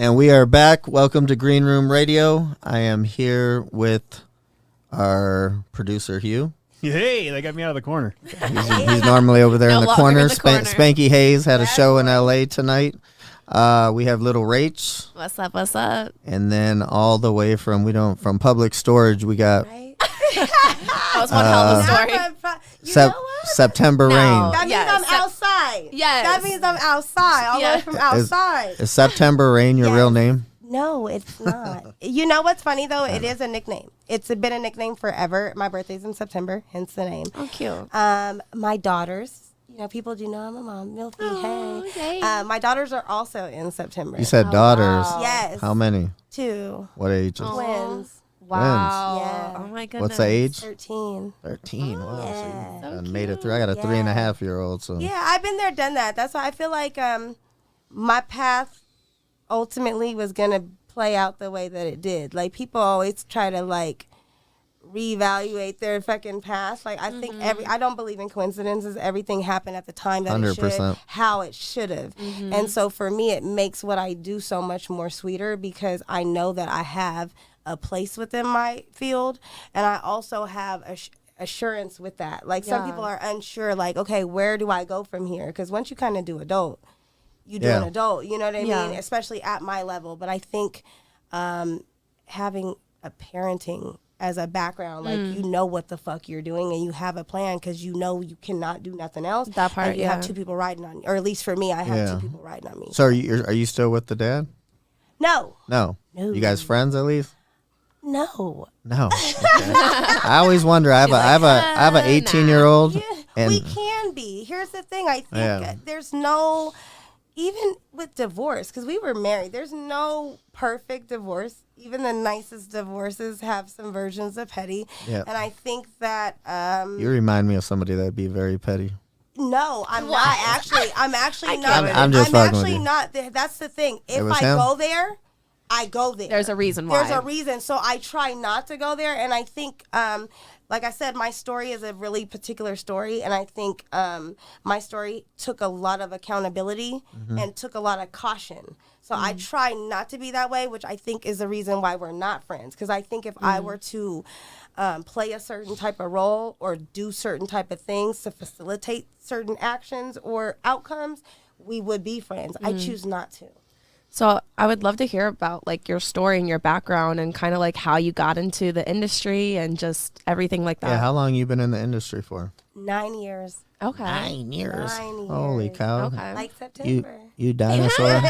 And we are back. Welcome to Green Room Radio. I am here with our producer, Hugh. Hey, they got me out of the corner. He's normally over there No in the longer corner. in the corner. Spanky Hayes had a show in L.A. tonight. We have Little Rach. What's up? What's up? And then all the way from Public Storage, we got Right? That was one hell of a story. You know what? September No. Rain. That means Yes. I'm outside. Yes. That means I'm outside. All the way Yes. from outside. Is September Rain your Yes. real name? No, it's not. You know what's funny though? It is a nickname. It's been a nickname forever. My birthday's in September, hence the name. Oh, cute. My daughters. You know, people do know I'm a mom. Milky, Oh, hey. yay. My daughters are also in September. You said daughters. wow. Yes. How many? 2 What ages? Oh. twins. Wow. Yeah. Oh my goodness. What's the age? 13. 13. Wow. Yeah. So you So done made it cute. through. I got a Yeah. 3.5-year-old. So Yeah, I've been there, done that. That's why I feel like my path ultimately was gonna play out the way that it did. Like people always try to like reevaluate their fucking past. Like I think I don't believe in coincidences. Everything happened at the time that it should, 100%. how it should have. And so for me, it makes what I do so much more sweeter because I know that I have a place within my field, and I also have assurance with that. Like some Yeah. people are unsure, like, okay, where do I go from here? Because once you kind of do adult, you do an Yeah. adult, you know what I Yeah. mean? Especially at my level. But I think having a parenting as a background, like you know what the fuck you're doing and you have a plan because you know you cannot do nothing else. That part, and you have yeah. 2 people riding on you. Or at least for me, I have Yeah. 2 people riding on me. So are you still with the dad? No. No. No. You guys friends at least? No. No. Okay. I always wonder. I have a 18-year-old. Yeah, And we can be. Here's the thing. I think Yeah. there's no, even with divorce, because we were married, there's no perfect divorce. Even the nicest divorces have some versions of petty. Yeah. And I think that, you remind me of somebody that'd be very petty. no, I'm What? not actually. I'm actually I not. can't. I'm just fucking with actually you. not. That's the thing. If was I him? go there, I go there. There's a reason why. There's a reason. So I try not to go there. And I think, like I said, my story is a really particular story. And I think my story took a lot of accountability and took a lot of caution. So I try not to be that way, which I think is the reason why we're not friends. Because I think if I were to play a certain type of role or do certain type of things to facilitate certain actions or outcomes, we would be friends. I choose not to. So I would love to hear about like your story and your background and kind of like how you got into the industry and just everything like that. Yeah. How long you been in the industry for? 9 years. Okay. 9 years. 9 Holy years. cow. Okay. Like You September. you dinosaur.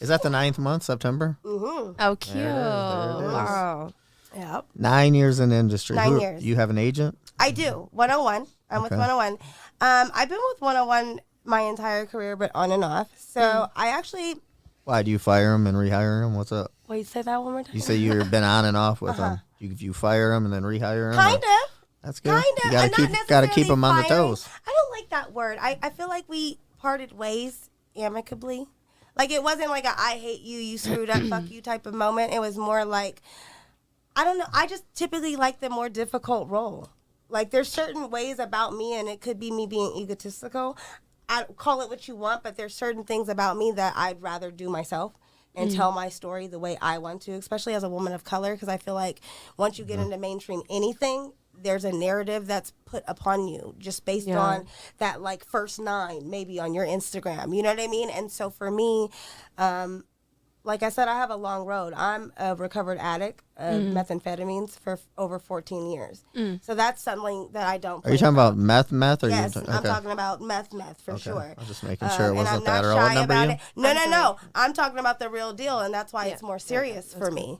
Is that the 9th month, September? Oh, cute. There it is. Wow. Yep. 9 years in the industry. 9 years. You have an agent? I do. 101. I'm with Okay. 101. I've been with 101 my entire career, but on and off. So I actually, Why do you fire him and rehire him? What's up? wait, say that one more time. You say you've been on and off with him. You fire him and then rehire him? Kind or- of. That's good. Kind You of. gotta I'm keep not gotta keep necessarily him on the firing. toes. I don't like that word. I feel like we parted ways amicably. Like it wasn't like a I hate you, you screwed up, fuck you type of moment. It was more like, I don't know. I just typically like the more difficult role. Like there's certain ways about me, and it could be me being egotistical. I call it what you want, but there's certain things about me that I'd rather do myself and tell my story the way I want to, especially as a woman of color, because I feel like once you get into mainstream anything, there's a narrative that's put upon you just based Yeah. on that like first 9 maybe on your Instagram. You know what I mean? And so for me, like I said, I have a long road. I'm a recovered addict of methamphetamines for over 14 years. So that's something that I don't. Are you talking about meth? Or Yes, you I'm talking about meth for Okay. sure. I'm just making sure it And wasn't I'm that not or what shy number about you? it. No. I'm talking about the real deal, and that's why it's more serious for me.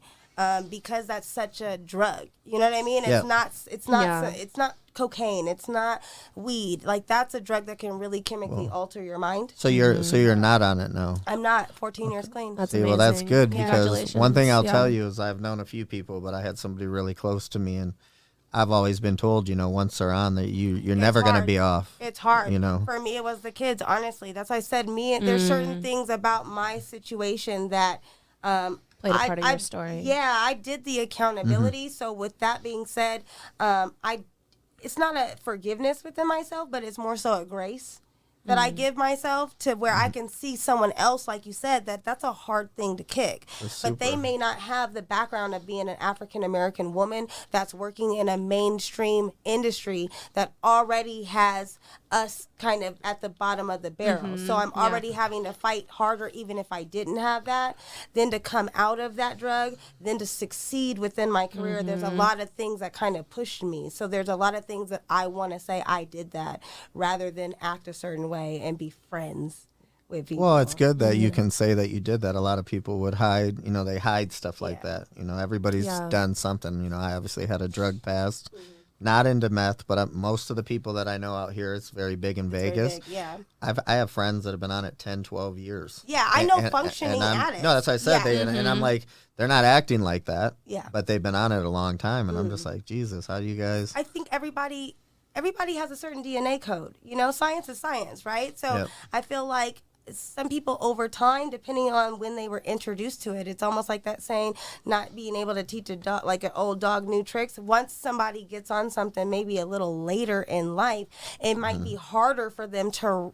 Because that's such a drug. You know what I mean? Yeah. It's not cocaine. It's not weed. Like that's a drug that can really chemically alter your mind. So you're not on it now. I'm not 14 years clean. That's See, amazing. well, that's good because one thing I'll Congratulations. tell Yeah. you is I've known a few people, but I had somebody really close to me, and I've always been told, once they're on, that you're never going to hard. be off. It's hard. You know. For me, it was the kids, honestly. That's why I said there's certain things about my situation that Played a part of your story. Yeah, I did the accountability. Mm-hmm. So with that being said, it's not a forgiveness within myself, but it's more so a grace that I give myself to where I can see someone else, like you said, that's a hard thing to kick. But they may not have the background of being an African American woman that's working in a mainstream industry that already has us kind of at the bottom of the barrel. So I'm already having to fight harder, even if I didn't have that, then to come out of that drug, then to succeed within my career. There's a lot of things that kind of pushed me. So there's a lot of things that I want to say I did that rather than act a certain way and be friends with people. Well, it's good that you can say that you did that. A lot of people would hide, they hide stuff like that. Everybody's done something. I obviously had a drug past. Not into meth, but most of the people that I know out here, it's very big in Vegas. Big, yeah. I have friends that have been on it 10, 12 years. Yeah, I know functioning addicts. No, that's what I said. Yeah. And I'm like, they're not acting like that. Yeah. But they've been on it a long time. And I'm just like, Jesus, how do you guys? I think everybody has a certain DNA code. Science is science, right? So Yep. I feel like some people over time, depending on when they were introduced to it, it's almost like that saying, not being able to teach a dog, like an old dog, new tricks. Once somebody gets on something, maybe a little later in life, it might be harder for them to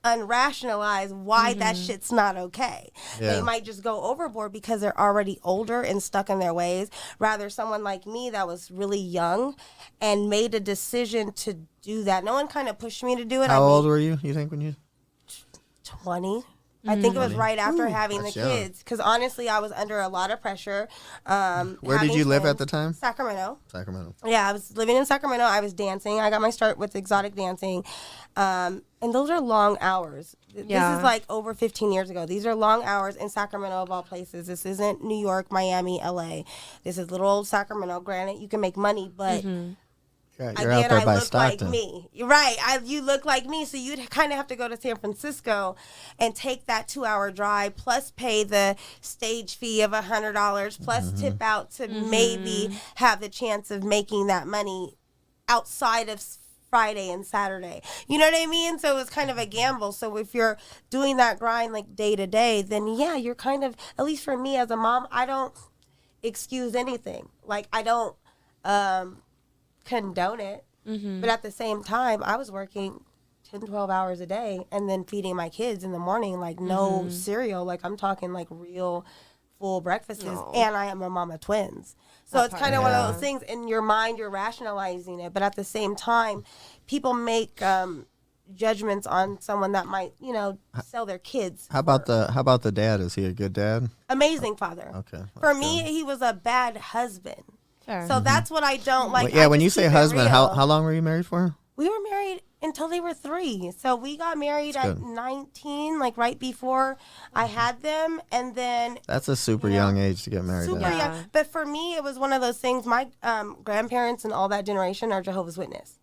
unrationalize why that shit's not okay. Yeah. They might just go overboard because they're already older and stuck in their ways. Rather, someone like me that was really young and made a decision to do that. No one kind of pushed me to do it. How old were you think, when you? 20. I think it was right after having the that's young. kids. Because honestly, I was under a lot of pressure. Where did you live at the time? Sacramento. Sacramento. Yeah, I was living in Sacramento. I was dancing. I got my start with exotic dancing. And those are long hours. This is like over 15 years ago. These are long hours in Sacramento, of all places. This isn't New York, Miami, LA. This is little old Sacramento. Granted, you can make money, but... Yeah, you're out there I by look Stockton. like me. You're right. You look like me, so you'd kind of have to go to San Francisco and take that 2-hour drive, plus pay the stage fee of $100, plus tip out to maybe have the chance of making that money outside of Friday and Saturday. You know what I mean? So it was kind of a gamble. So if you're doing that grind like day to day, then yeah, you're kind of, at least for me as a mom, I don't excuse anything. Like I don't condone it, but at the same time I was working 10-12 hours a day and then feeding my kids in the morning, like no cereal, like I'm talking like real full breakfasts. And I am a mom of twins, so it's kind of one of those things in your mind, you're rationalizing it, but at the same time people make judgments on someone that might sell their kids. How about the dad? Is he a good dad? Amazing father. Okay. For me, he was a bad husband. Fair. So that's what I don't like. Yeah, I when just you say keep it husband, real. how long were you married for? We were married until they were 3. So we got married That's at good. 19, like right before I had them. And then That's a super young age to get married. super at. Yeah. young. But for me, it was one of those things. My grandparents and all that generation are Jehovah's Witness.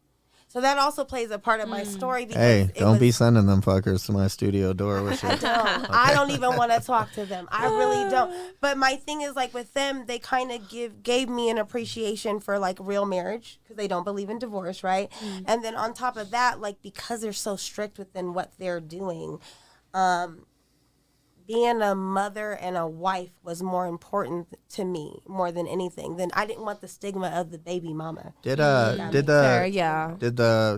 So that also plays a part of my story. Because Hey, it don't be was- sending them fuckers to my studio door with shit. I don't even want to talk to them. I really don't. But my thing is, like with them, they kind of gave me an appreciation for like real marriage because they don't believe in divorce, right? And then on top of that, like because they're so strict within what they're doing, being a mother and a wife was more important to me more than anything. Then I didn't want the stigma of the baby mama. Did Fair, yeah.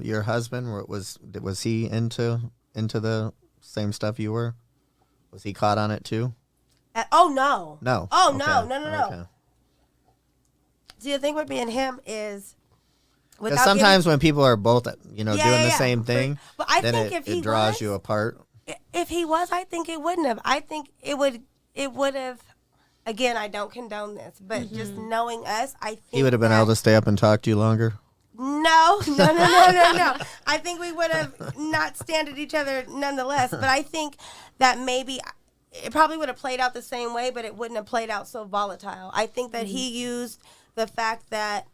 your husband was he into the same stuff you were? Was he caught on it too? Oh no. No. Oh Okay. no. Okay. See, the thing with me and him is, Because sometimes when people are both doing the same thing, But I then think it if he draws was, you apart. If he was, I think it wouldn't have. I think it would have. Again, I don't condone this, but just knowing us, I think He would have been able to stay up and talk to you longer. No. I think we would have not stand at each other nonetheless. But I think that maybe it probably would have played out the same way, but it wouldn't have played out so volatile. I think that he used the fact that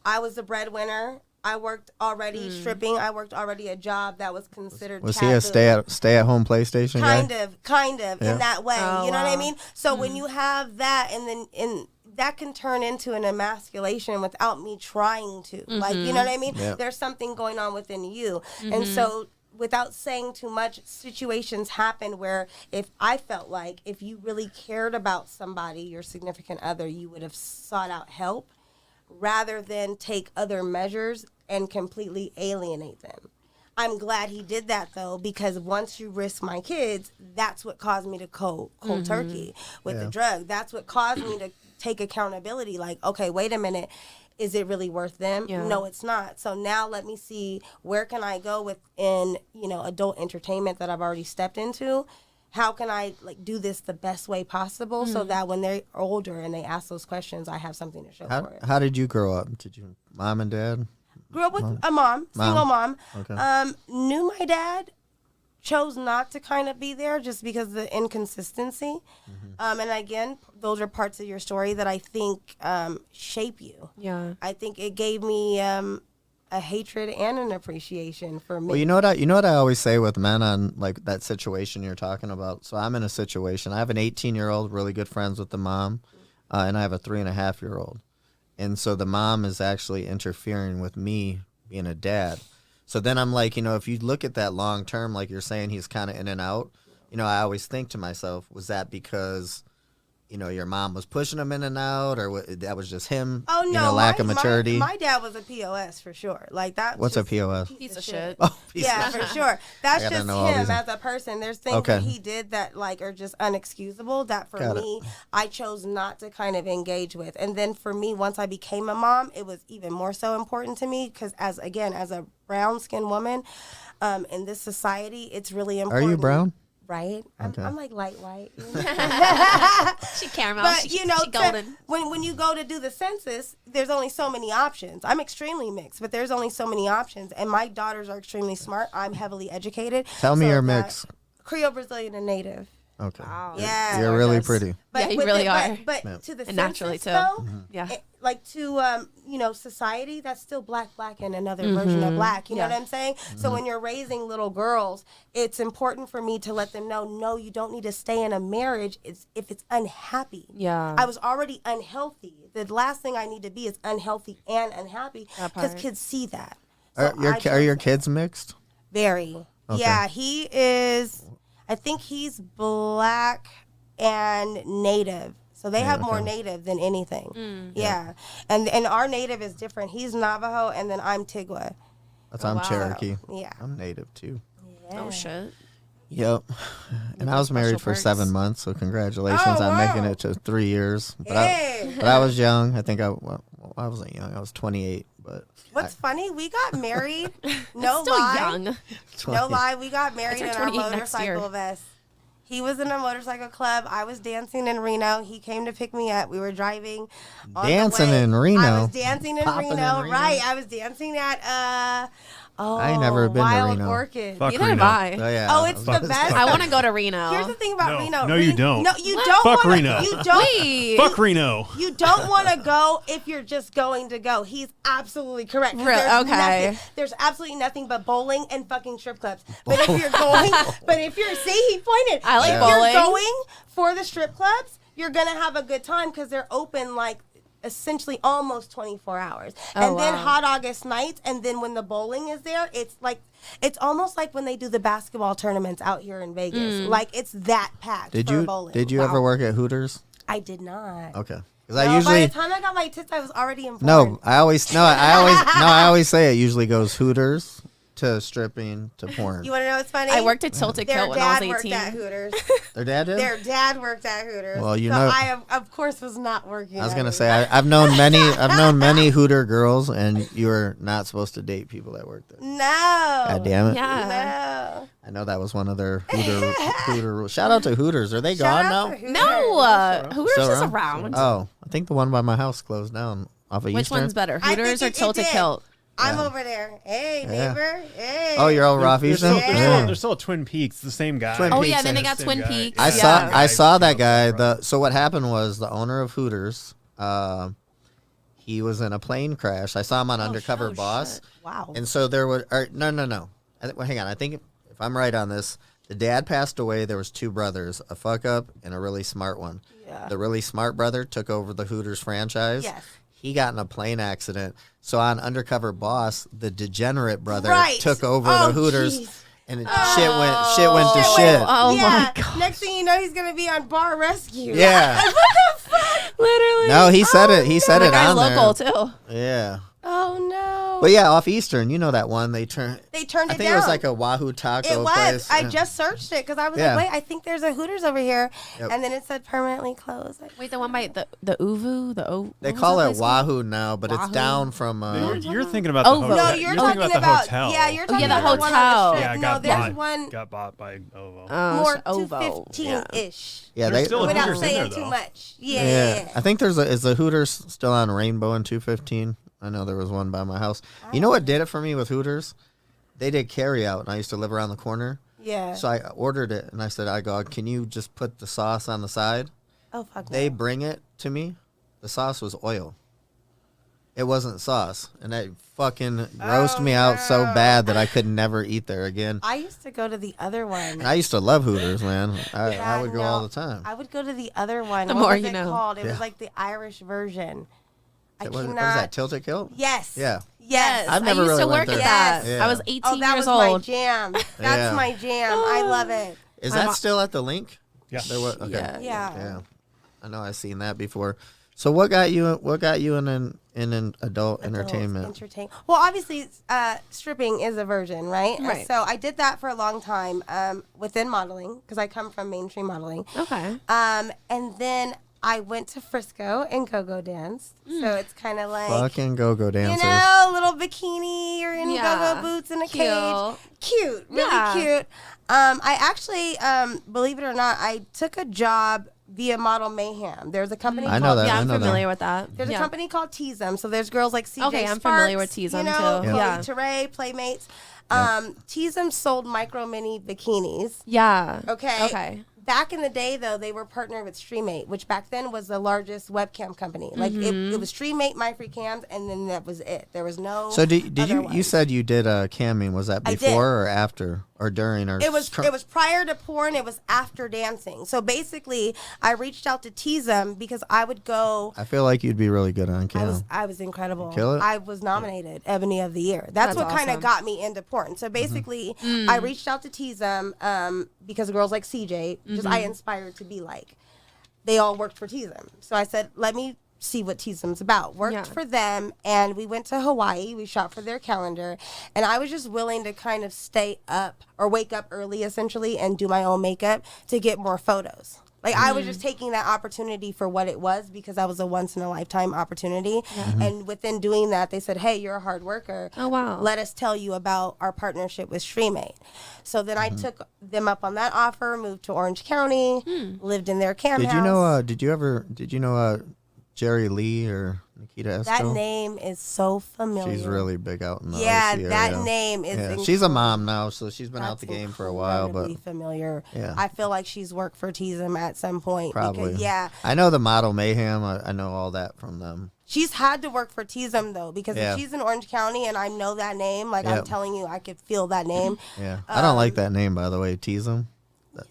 I was the breadwinner. I worked already stripping. I worked already a job that was considered Was taboo. he a stay at home PlayStation guy? Kind of Yeah. in that way. Oh, You know what I wow. mean? So when you have that, and then that can turn into an emasculation without me trying to. Like, you know what I mean? Yeah. There's something going on within you, and so without saying too much, situations happen where if I felt like if you really cared about somebody, your significant other, you would have sought out help rather than take other measures and completely alienate them. I'm glad he did that though, because once you risk my kids, that's what caused me to cold turkey with the drug. That's what caused me to take accountability. Like, okay, wait a minute. Is it really worth them? Yeah. No, it's not. So now let me see, where can I go within, adult entertainment that I've already stepped into? How can I do this the best way possible so that when they're older and they ask those questions, I have something to show for it. How did you grow up? Did you mom and dad? Grew up with a mom, single mom. Okay. Knew my dad, chose not to kind of be there just because of the inconsistency. And again, those are parts of your story that I think shape you. Yeah. I think it gave me a hatred and an appreciation for me. Well, you know what I always say with men on like that situation you're talking about. So I'm in a situation. I have an 18-year-old, really good friends with the mom, and I have a 3.5-year-old. And so the mom is actually interfering with me being a dad. So then I'm like, if you look at that long term, like you're saying, he's kind of in and out. I always think to myself, was that because, your mom was pushing him in and out, or that was just him? Oh no, lack of maturity. My dad was a POS for sure. Like that. What's a POS? Piece of shit. Oh, Yeah, for sure. That's I gotta just know all him these. as a person. There's things that he did that are just unexcusable that for Got it. me, I chose not to kind of engage with. And then for me, once I became a mom, it was even more so important to me because as a brown skinned woman, in this society, it's really Are important. you brown? Right? Okay. I'm like light white. She caramel. But she to- golden. when you go to do the census, there's only so many options. I'm extremely mixed, but there's only so many options. And my daughters are extremely smart. I'm heavily educated. Tell me So your that- mix. Creole, Brazilian, and Native. Okay. Wow. Yeah. You're really Gorgeous. pretty. Yeah, you with really it- are. But Yeah. to the And naturally, census, too. though, Yeah. to society, that's still black, and another version of black. You know Yeah. what I'm saying? So when you're raising little girls, it's important for me to let them know, no, you don't need to stay in a marriage if it's unhappy. Yeah. I was already unhealthy. The last thing I need to be is unhealthy and unhappy That because part. kids see that. So Are I your chose- kids mixed? very. Okay. Yeah, he is. I think he's black and native. So they have more okay. native than anything. Yeah. And our native is different. He's Navajo and then I'm Tigwa. I'm wow. Cherokee. Yeah. I'm native too. Oh shit. Yep. And I was married special for perks. 7 months, so congratulations Oh, on making wow. it to 3 years. But Hey. I was young. I think I wasn't young. I was 28, but What's funny, we got married. No Still lie. young. No lie, we got married I in turn our 28 next year. motorcycle vest. He was in a motorcycle club. I was dancing in Reno. He came to pick me up. We were driving. On the Dancing way. in Reno? I was dancing in Popping in Reno. Reno? Right. I was dancing at I ain't never been to Wild Reno. Orchid. Fuck Neither have Reno. I. Oh yeah. Oh, it's the best. I want to go to Reno. Here's the thing about No. Reno. No, you don't. No, you don't. Fuck wanna, Reno. You don't. Wait. Fuck Reno. You don't want to go if you're just going to go. He's absolutely correct. 'Cause Really? There's Okay. nothing- there's absolutely nothing but bowling and fucking strip clubs. But if you're going, he pointed. I like if bowling. you're going for the strip clubs, you're going to have a good time because they're open like essentially almost 24 hours. Oh, and then wow. hot August nights. And then when the bowling is there, it's almost like when they do the basketball tournaments out here in Vegas. Like it's that packed for bowling. Did you ever work at Hooters? I did not. Okay. Because No, I by usually the time I got my tits, I was already in porn. no. I always say it usually goes Hooters to stripping to porn. You want to know what's funny? I worked at Tilted Their Kilt when I dad was worked 18. at Hooters. Their dad did. Their dad worked at Hooters. Well, you so know- I, of course, was not working. I was at gonna Hooters. say I've known many Hooter girls, and you're not supposed to date people that work there. No. God damn it! Yeah. No. I know that was one of their Hooter rules. Shout out to Hooters. Are they Shout gone out now? to Hooters. No, Hooters Still is around? around. Oh, I think the one by my house closed down off of Which Eastern. one's better, I think Hooters or it Tilted did. Kilt? I'm Yeah. over there. Hey, Yeah. neighbor. Hey. Oh, you're all off There's Eastern. still, there's, Yeah. still, there's still a Twin Peaks. It's the same guy. Twin Oh Peaks yeah, then they and got same Twin guy. Peaks. I yeah. saw that guy. So what happened was the owner of Hooters, he was in a plane crash. I saw him on Undercover oh, Boss. shit. Wow. And so there were no. Hang on. I think if I'm right on this, the dad passed away. There was 2 brothers, a fuck up and a really smart one. Yeah. The really smart brother took over the Hooters franchise. Yes. He got in a plane accident. So on Undercover Boss, the degenerate brother Right. took over Oh, the Hooters, jeez. and shit went to shit. Oh yeah. my god. Next thing you know, he's gonna be on Bar Rescue. Yeah. Like, what the fuck? Literally. No, he said it. He said That it guy's on local there. too. Yeah. Oh no. But yeah, off Eastern, you know that one they turned They I turned it down. think it was like a Wahoo Taco It was. place. I just searched it because I was Yeah. like, wait, I think there's a Hooters over here. Yep. And then it said permanently closed. Wait, the one by the Uvu, the O. They what was call that it place called? Wahoo now, but it's Wahoo? down from You're thinking about the Ovo. hotel. No, you're talking thinking about the hotel. Yeah, you're talking yeah, the about one on hotel. the Yeah, strip. it No, got there's bought. one Got bought by Ovo. more Ovo. 215-ish. yeah, There's they still a Without Hooters in saying there, too though. much. Yeah. I think is the Hooters still on Rainbow and 215. I know there was one by my house. You know what did it for me with Hooters? They did carry out, and I used to live around the corner. Yeah. So I ordered it, and I said, can you just put the sauce on the side? Oh, fuck They no. bring it to me. The sauce was oil. It wasn't sauce, and that fucking grossed me out so no. bad that I could never eat there again. I used to go to the other one. And I used to love Hooters, man. I Yeah, would go no. all the time. I would go to the other one. The What more was you it know. called? It Yeah. was like the Irish version. What is that, Tilted Kilt? Yes. Yeah. Yes. I've never I used really to went work there. at that. Yeah. I was 18 Oh, that years was my old. jam. That's Yeah. my jam. I love it. Is I'm that a- still at the link? Yeah. There was, okay. Yeah. Yeah. I know I've seen that before. So what got you in an adult entertainment? Well, obviously, stripping is a version, right? Right. So I did that for a long time within modeling because I come from mainstream modeling. Okay. And then I went to Frisco and go-go danced. So it's kind of like, Fucking go-go you dancers. know, little bikini or in Yeah. go-go boots in a Cute. cage. Cute. Really Yeah. cute. I actually, believe it or not, I took a job via Model Mayhem. There's a company I know called that. Yeah, I I'm know familiar with that. There's yeah. a company called Teasem. So there's girls like CJ Okay, I'm Sparks, familiar with Teasem, you know, too. Chloe Yeah. Teray, Playmates. Teasem sold micro mini bikinis. Yeah. Okay. Okay. Back in the day, though, they were partnered with Streamate, which back then was the largest webcam company. Like it was Streamate, My Free Cams, and then that was it. There was no. So did other you ones. said you did camming? Was that I did. before or after or during or? It was prior to porn. It was after dancing. So basically, I reached out to Teasem because I would go. I feel like you'd be really good on cam. I was incredible. kill it? I was nominated Ebony of the Year. That's what kind of awesome. got me into porn. So basically, I reached out to Teasem because girls like CJ, just I inspired to be like. They all worked for Teasem. So I said, let me see what Teasem's about. Worked Yeah. for them, and we went to Hawaii. We shot for their calendar, and I was just willing to kind of stay up or wake up early, essentially, and do my own makeup to get more photos. Like I was just taking that opportunity for what it was because that was a once in a lifetime opportunity. And within doing that, they said, "Hey, you're a hard worker. Oh, wow. Let us tell you about our partnership with Streamate." So then I took them up on that offer, moved to Orange County, lived in their camp Did house. you know? Did you know Jerry Lee or Nikita Esco? That name is so familiar. She's really big out in the Yeah, OC that area. name is. Yeah, she's a mom now, so she's been out the That's game for a while, but incredibly familiar. Yeah. I feel like she's worked for Teasem at some point. probably. Because, yeah, I know the Model Mayhem. I know all that from them. she's had to work for Teasem though, because Yeah. if she's in Orange County and I know that name, like I'm Yep. telling you, I could feel that name. Yeah, I don't like that name, by the way. Tease them.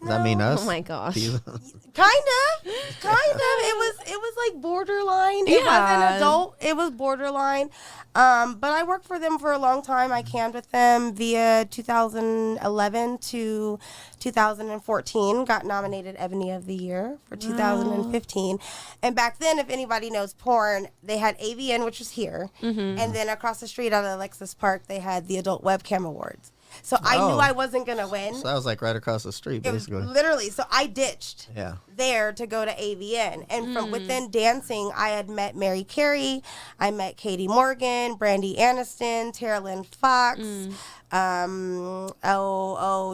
Does that mean No. us? Oh my gosh. Tease 'em? Kind of. It was like borderline. It Yeah. wasn't adult. It was borderline. But I worked for them for a long time. I cammed with them via 2011 to 2014. Got nominated Ebony of the Year for 2015. And back then, if anybody knows porn, they had AVN, which was here, and then across the street at Alexis Park, they had the Adult Webcam Awards. So I Oh. knew I wasn't gonna win. So that was like right across the street, It was basically. literally, so I ditched Yeah. there to go to AVN. And from within dancing, I had met Mary Carey, I met Katie Morgan, Brandy Aniston, Tara Lynn Fox,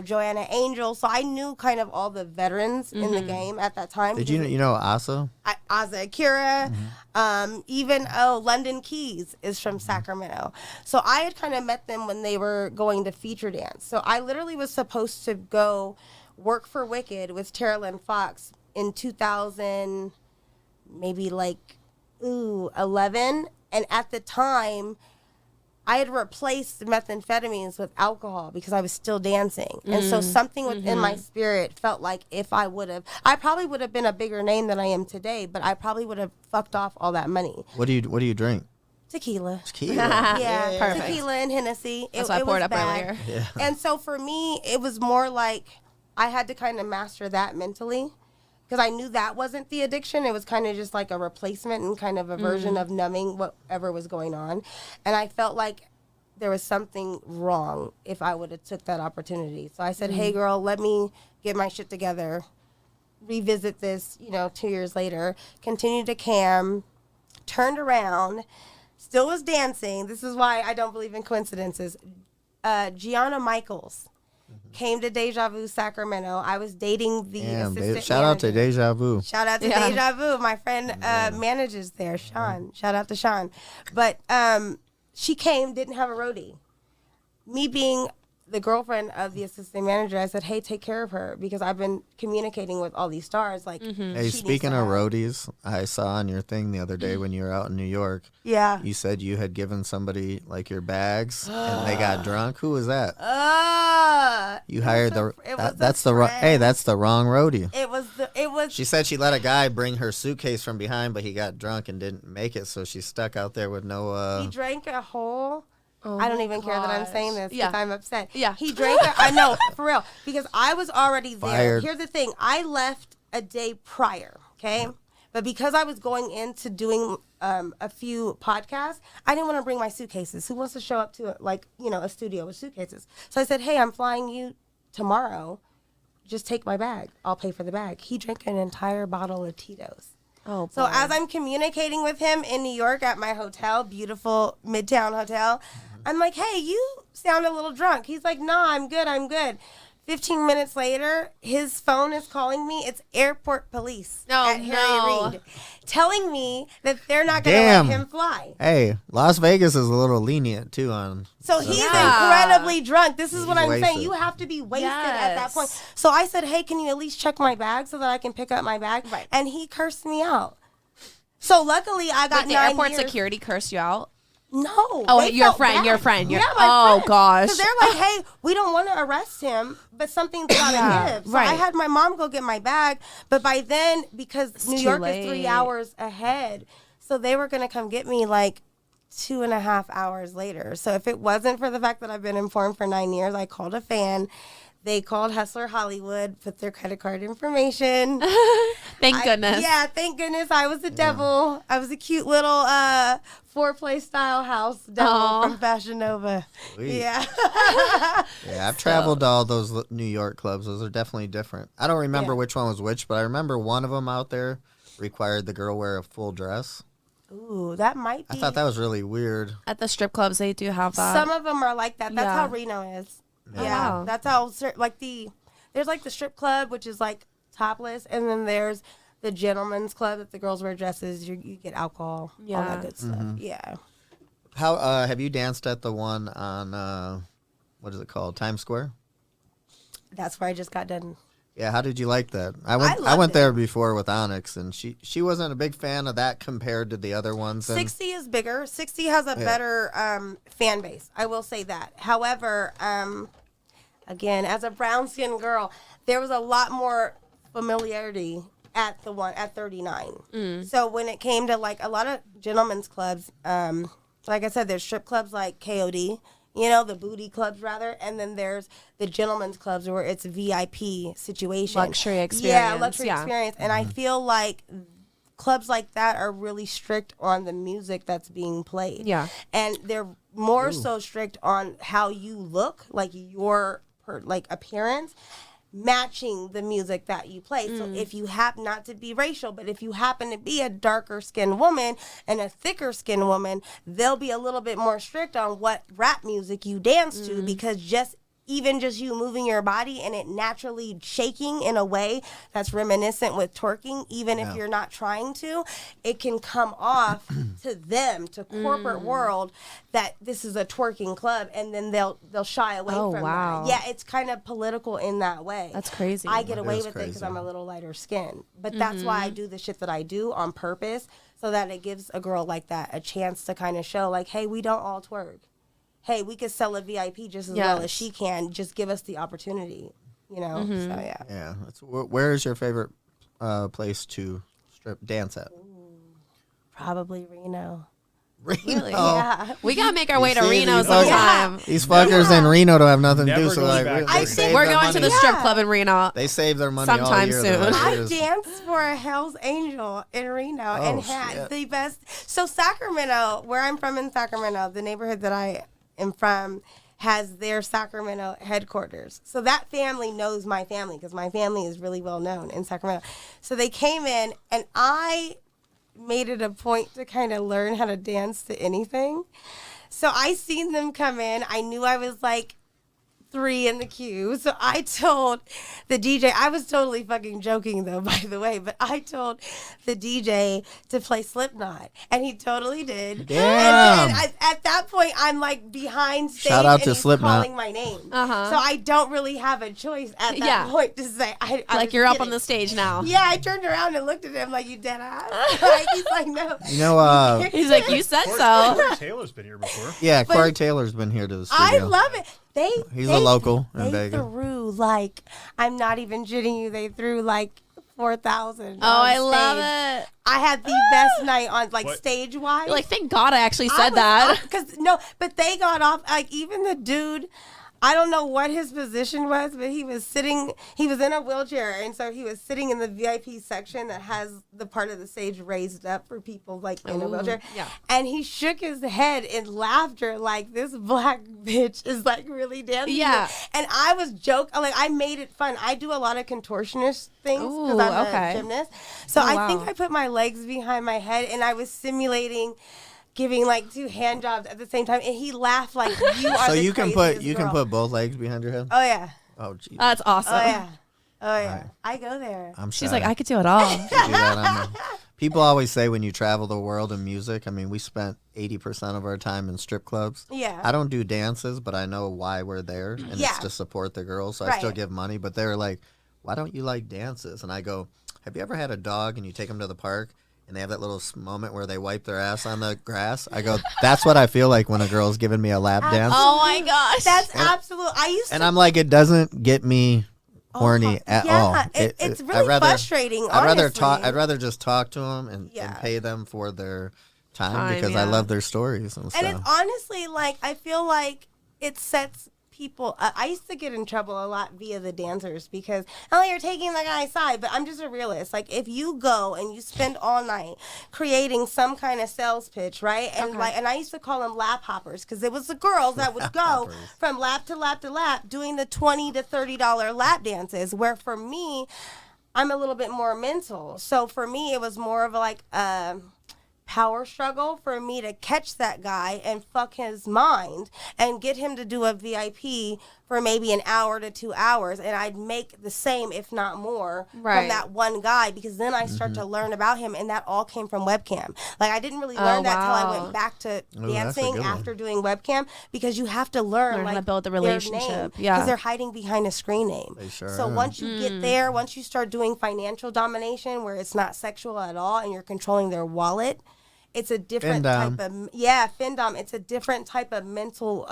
Joanna Angel. So I knew kind of all the veterans in the game at that time. Did you know Asa? Aza Akira, even London Keys is from Sacramento. So I had kind of met them when they were going to feature dance. So I literally was supposed to go work for Wicked with Tara Lynn Fox in 2000, maybe like 11. And at the time, I had replaced methamphetamines with alcohol because I was still dancing. And so something within my spirit felt like if I probably would have been a bigger name than I am today, but I probably would have fucked off all that money. What do you drink? Tequila. Tequila. Yeah, Perfect. tequila and Hennessy. That's why I it poured was up bad. earlier. Yeah. And so for me, it was more like I had to kind of master that mentally because I knew that wasn't the addiction. It was kind of just like a replacement and kind of a version of numbing whatever was going on. And I felt like there was something wrong if I would have took that opportunity. So I said, hey, girl, let me get my shit together, revisit this, 2 years later, continued to cam, turned around, still was dancing. This is why I don't believe in coincidences. Gianna Michaels came to Deja Vu Sacramento. I was dating the assistant shout out to manager. Deja Vu. Shout out to Deja Vu. My friend manages there, Sean. Shout out to Sean. But she came, didn't have a roadie. Me being the girlfriend of the assistant manager, I said, hey, take care of her because I've been communicating with all these stars. Like, Hey, speaking of roadies, I saw on your thing the other day when you were out in New York. Yeah. You said you had given somebody like your bags and they got drunk. Who was that? You hired that's the wrong roadie. It was. She said she let a guy bring her suitcase from behind, but he got drunk and didn't make it, so she's stuck out there with no. He drank a whole. I don't even care that I'm saying this Yeah. because I'm upset. Yeah. He drank I know, for real. Because I was already there. Fired. Here's the thing. I left a day prior, okay? But because I was going into doing a few podcasts, I didn't want to bring my suitcases. Who wants to show up to, a studio with suitcases? So I said, hey, I'm flying you tomorrow. Just take my bag. I'll pay for the bag. He drank an entire bottle of Tito's. Oh, So as I'm communicating with him in New York at my hotel, beautiful Midtown hotel, I'm like, hey, you sound a little drunk. He's like, no, I'm good. 15 minutes later, his phone is calling me. It's airport police at Harry Reid telling me that they're not going to let him fly. Hey, Las Vegas is a little lenient too on. So he's incredibly drunk. This is what I'm wasted. saying. You have to be wasted at that point. So I said, hey, can you at least check my bag so that I can pick up my bag? Right. And he cursed me out. So luckily I got the 9 airport years. security cursed you out? No. Oh, they your felt friend, bad. your friend. Yeah, Oh, my friend. gosh. Because they're like, hey, we don't want to arrest him, but something's got to give. So I right. had my mom go get my bag. But by then, because New too York late. is 3 hours ahead, so they were going to come get me like 2.5 hours later. So if it wasn't for the fact that I've been informed for 9 years, I called a fan. They called Hustler Hollywood, put their credit card information. Thank goodness. Yeah, thank goodness. I was a devil. I was a cute little foreplay style house devil from Fashion Nova. Sweet. Yeah. Yeah, I've traveled to all those New York clubs. Those are definitely different. I don't remember which one was which, but I remember one of them out there required the girl wear a full dress. Ooh, that might be. I thought that was really weird. At the strip clubs, they do have that. Some of them are like that. That's Yeah. how Reno is. Yeah. Yeah, Wow. that's how there's like the strip club, which is like topless, and then there's the gentleman's club that the girls wear dresses. You get alcohol, all Yeah. that good stuff. Mm-hmm. Yeah. How have you danced at the one on what is it called, Times Square? That's where I just got done. Yeah, how did you like that? I loved went it. there before with Onyx, and she wasn't a big fan of that compared to the other ones. And 60 is bigger. 60 has a better fan base. I will say that. However, again, as a brown skinned girl, there was a lot more familiarity at the one at 39. So when it came to like a lot of gentlemen's clubs, like I said, there's strip clubs like KOD, the booty clubs rather, and then there's the gentlemen's clubs where it's VIP situation. Luxury Yeah, experience, luxury yeah. experience. And I feel like clubs like that are really strict on the music that's being played. Yeah. And they're more so strict on how you look, like your appearance, matching the music that you play. So if you happen not to be racial, but if you happen to be a darker skinned woman and a thicker skinned woman, they'll be a little bit more strict on what rap music you dance to, because even just you moving your body and it naturally shaking in a way that's reminiscent with twerking, even if you're not trying to, it can come off to them, to corporate world, that this is a twerking club, and then they'll shy away Oh, from wow. that. Yeah, it's kind of political in that way. That's crazy. I get That away is with it because crazy. I'm a little lighter skinned. But that's why I do the shit that I do on purpose, so that it gives a girl like that a chance to kind of show, like, hey, we don't all twerk. Hey, we could sell a VIP just as well as she can. Just give us the opportunity, So yeah. yeah, where is your favorite place to dance at? Probably Reno. Really? Yeah. We gotta make our way to see, Reno these fuckers- sometime. These fuckers in Reno don't have nothing to do, Never so going like back. they I save think We're their going to money. the strip club in Reno. They save their money all sometime year. soon. though. I They just- danced for a Hell's Angel in Reno and had shit. the best. So Sacramento, where I'm from in Sacramento, the neighborhood that I am from has their Sacramento headquarters. So that family knows my family because my family is really well known in Sacramento. So they came in, and I made it a point to kind of learn how to dance to anything. So I seen them come in. I knew I was like 3 in the queue. So I told the DJ, I was totally fucking joking though, by the way, but I told the DJ to play Slipknot, and he totally did. Damn. And at that point, I'm like behind stage. Shout out and to he's Slipknot. calling my name. Uh-huh. So I don't really have a choice at that Yeah. point to say, I Like was you're up kidding. on the stage now. Yeah, I turned around and looked at him like, you dead ass? Like, he's like, no. You know, He's like, you said so. Corey Taylor's been here before. yeah, Corey Taylor's been here to the studio. I love it. He's a local in They Vegas. threw like, I'm not even shitting you. They threw like 4,000. Oh, I love it. I had the best night on like What? stage wise. Like, thank God I actually said that. Because no, but they got off. Like even the dude, I don't know what his position was, but he was sitting. He was in a wheelchair, and so he was sitting in the VIP section that has the part of the stage raised up for people like in a Ooh, wheelchair. yeah. And he shook his head in laughter, like this black bitch is like really dancing. Yeah. And I was joking. Like I made it fun. I do a lot of contortionist things because Ooh, I'm okay. a gymnast. So Oh, I think wow. I put my legs behind my head, and I was simulating giving like 2 hand jobs at the same time, and he laughed like you are. So the you can craziest put girl. both legs behind your head. Oh yeah, Oh, geez. That's awesome. oh yeah, oh yeah. Right. I go there. I'm She's shy like, I could do it all. to do that. People always say when you travel the world in music, I mean, we spent 80% of our time in strip clubs. Yeah. I don't do dances, but I know why we're there, and Yeah. it's to support the girls. So I Right. still give money. But they're like, "Why don't you like dances?" And I go, "Have you ever had a dog and you take them to the park and they have that little moment where they wipe their ass on the grass?" I go, "That's what I feel like when a girl's giving me a lap dance." Oh my gosh. That's absolute. I used to. And I'm like, it doesn't get me horny at yeah, all. it's really frustrating. I'd rather honestly. talk. I'd rather just talk to them and Yeah. pay them for their time, Time, because I yeah. love their stories and And stuff. it's honestly like I feel like it sets people. I used to get in trouble a lot via the dancers because you're taking the guy's side, but I'm just a realist. Like if you go and you spend all night creating some kind of sales pitch, right? And Okay. and I used to call them lap hoppers because it was the girls that would go from lap to lap to lap doing the $20 to $30 lap dances. Where for me, I'm a little bit more mental. So for me, it was more of like power struggle for me to catch that guy and fuck his mind and get him to do a VIP for maybe an hour to 2 hours, and I'd make the same if not more Right. from that one guy, because then I start to learn about him, and that all came from webcam. Like I didn't really learn that till I wow. went back to that's a dancing good one. after doing webcam, because you have to learn Learn how like to build the their relationship. name, Yeah. because they're hiding behind a screen name. They sure So are. once you get there, once you start doing financial domination where it's not sexual at all and you're controlling their wallet, it's a different Findom. type of findom. It's a different type of mental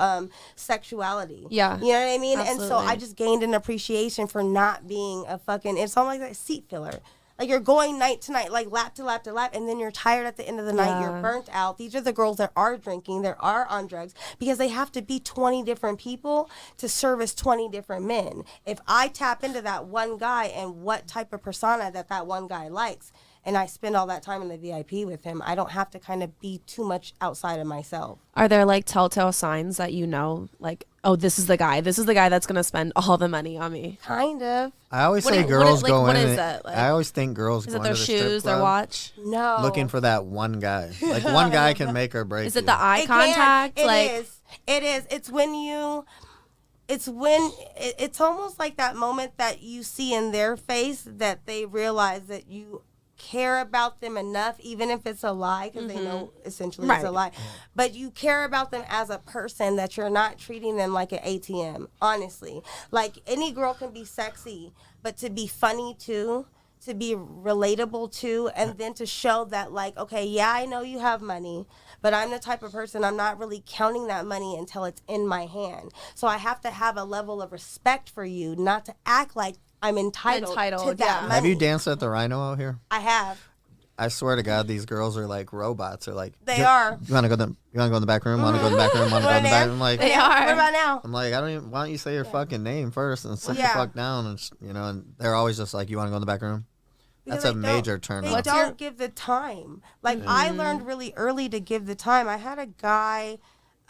sexuality. Yeah. You know what I mean? And so Absolutely. I just gained an appreciation for not being a fucking. It's almost like that seat filler. Like you're going night to night, like lap to lap to lap, and then you're tired at the end of the night. You're Yeah. burnt out. These are the girls that are drinking, that are on drugs, because they have to be 20 different people to service 20 different men. If I tap into that one guy and what type of persona that one guy likes, and I spend all that time in the VIP with him, I don't have to kind of be too much outside of myself. Are there like telltale signs that you know, like, oh, this is the guy that's going to spend all the money on me? Kind of. I always What say is- what girls is- like, go what in. is it? Like- I always think girls Is go it their into the strip shoes, their club watch? No. looking for that one guy. Like one guy can make or break. Is it you. the eye It can. contact? It like, is. It is. It's when you. It's almost like that moment that you see in their face that they realize that you care about them enough, even if it's a lie, because they know essentially it's a Right. lie. But you care about them as a person, that you're not treating them like an ATM, honestly. Like any girl can be sexy, but to be funny too, to be relatable too, and then to show that, like, okay, yeah, I know you have money, but I'm the type of person, I'm not really counting that money until it's in my hand. So I have to have a level of respect for you, not to act like I'm entitled to Entitled, that yeah. money. Have you danced at the Rhino out here? I have. I swear to God, these girls are like robots. They're like, They are. You want to go? You want to go in the back room? Want to go in the back room? Want to go in the back room? Like, They are. What about now? I'm like, I don't even. Why don't you say your fucking name first and sit Yeah. the fuck down? And and they're always just like, you want to go in the back room? Because That's a they don't- major turn They on. don't give the time. Like I learned really early to give the time. I had a guy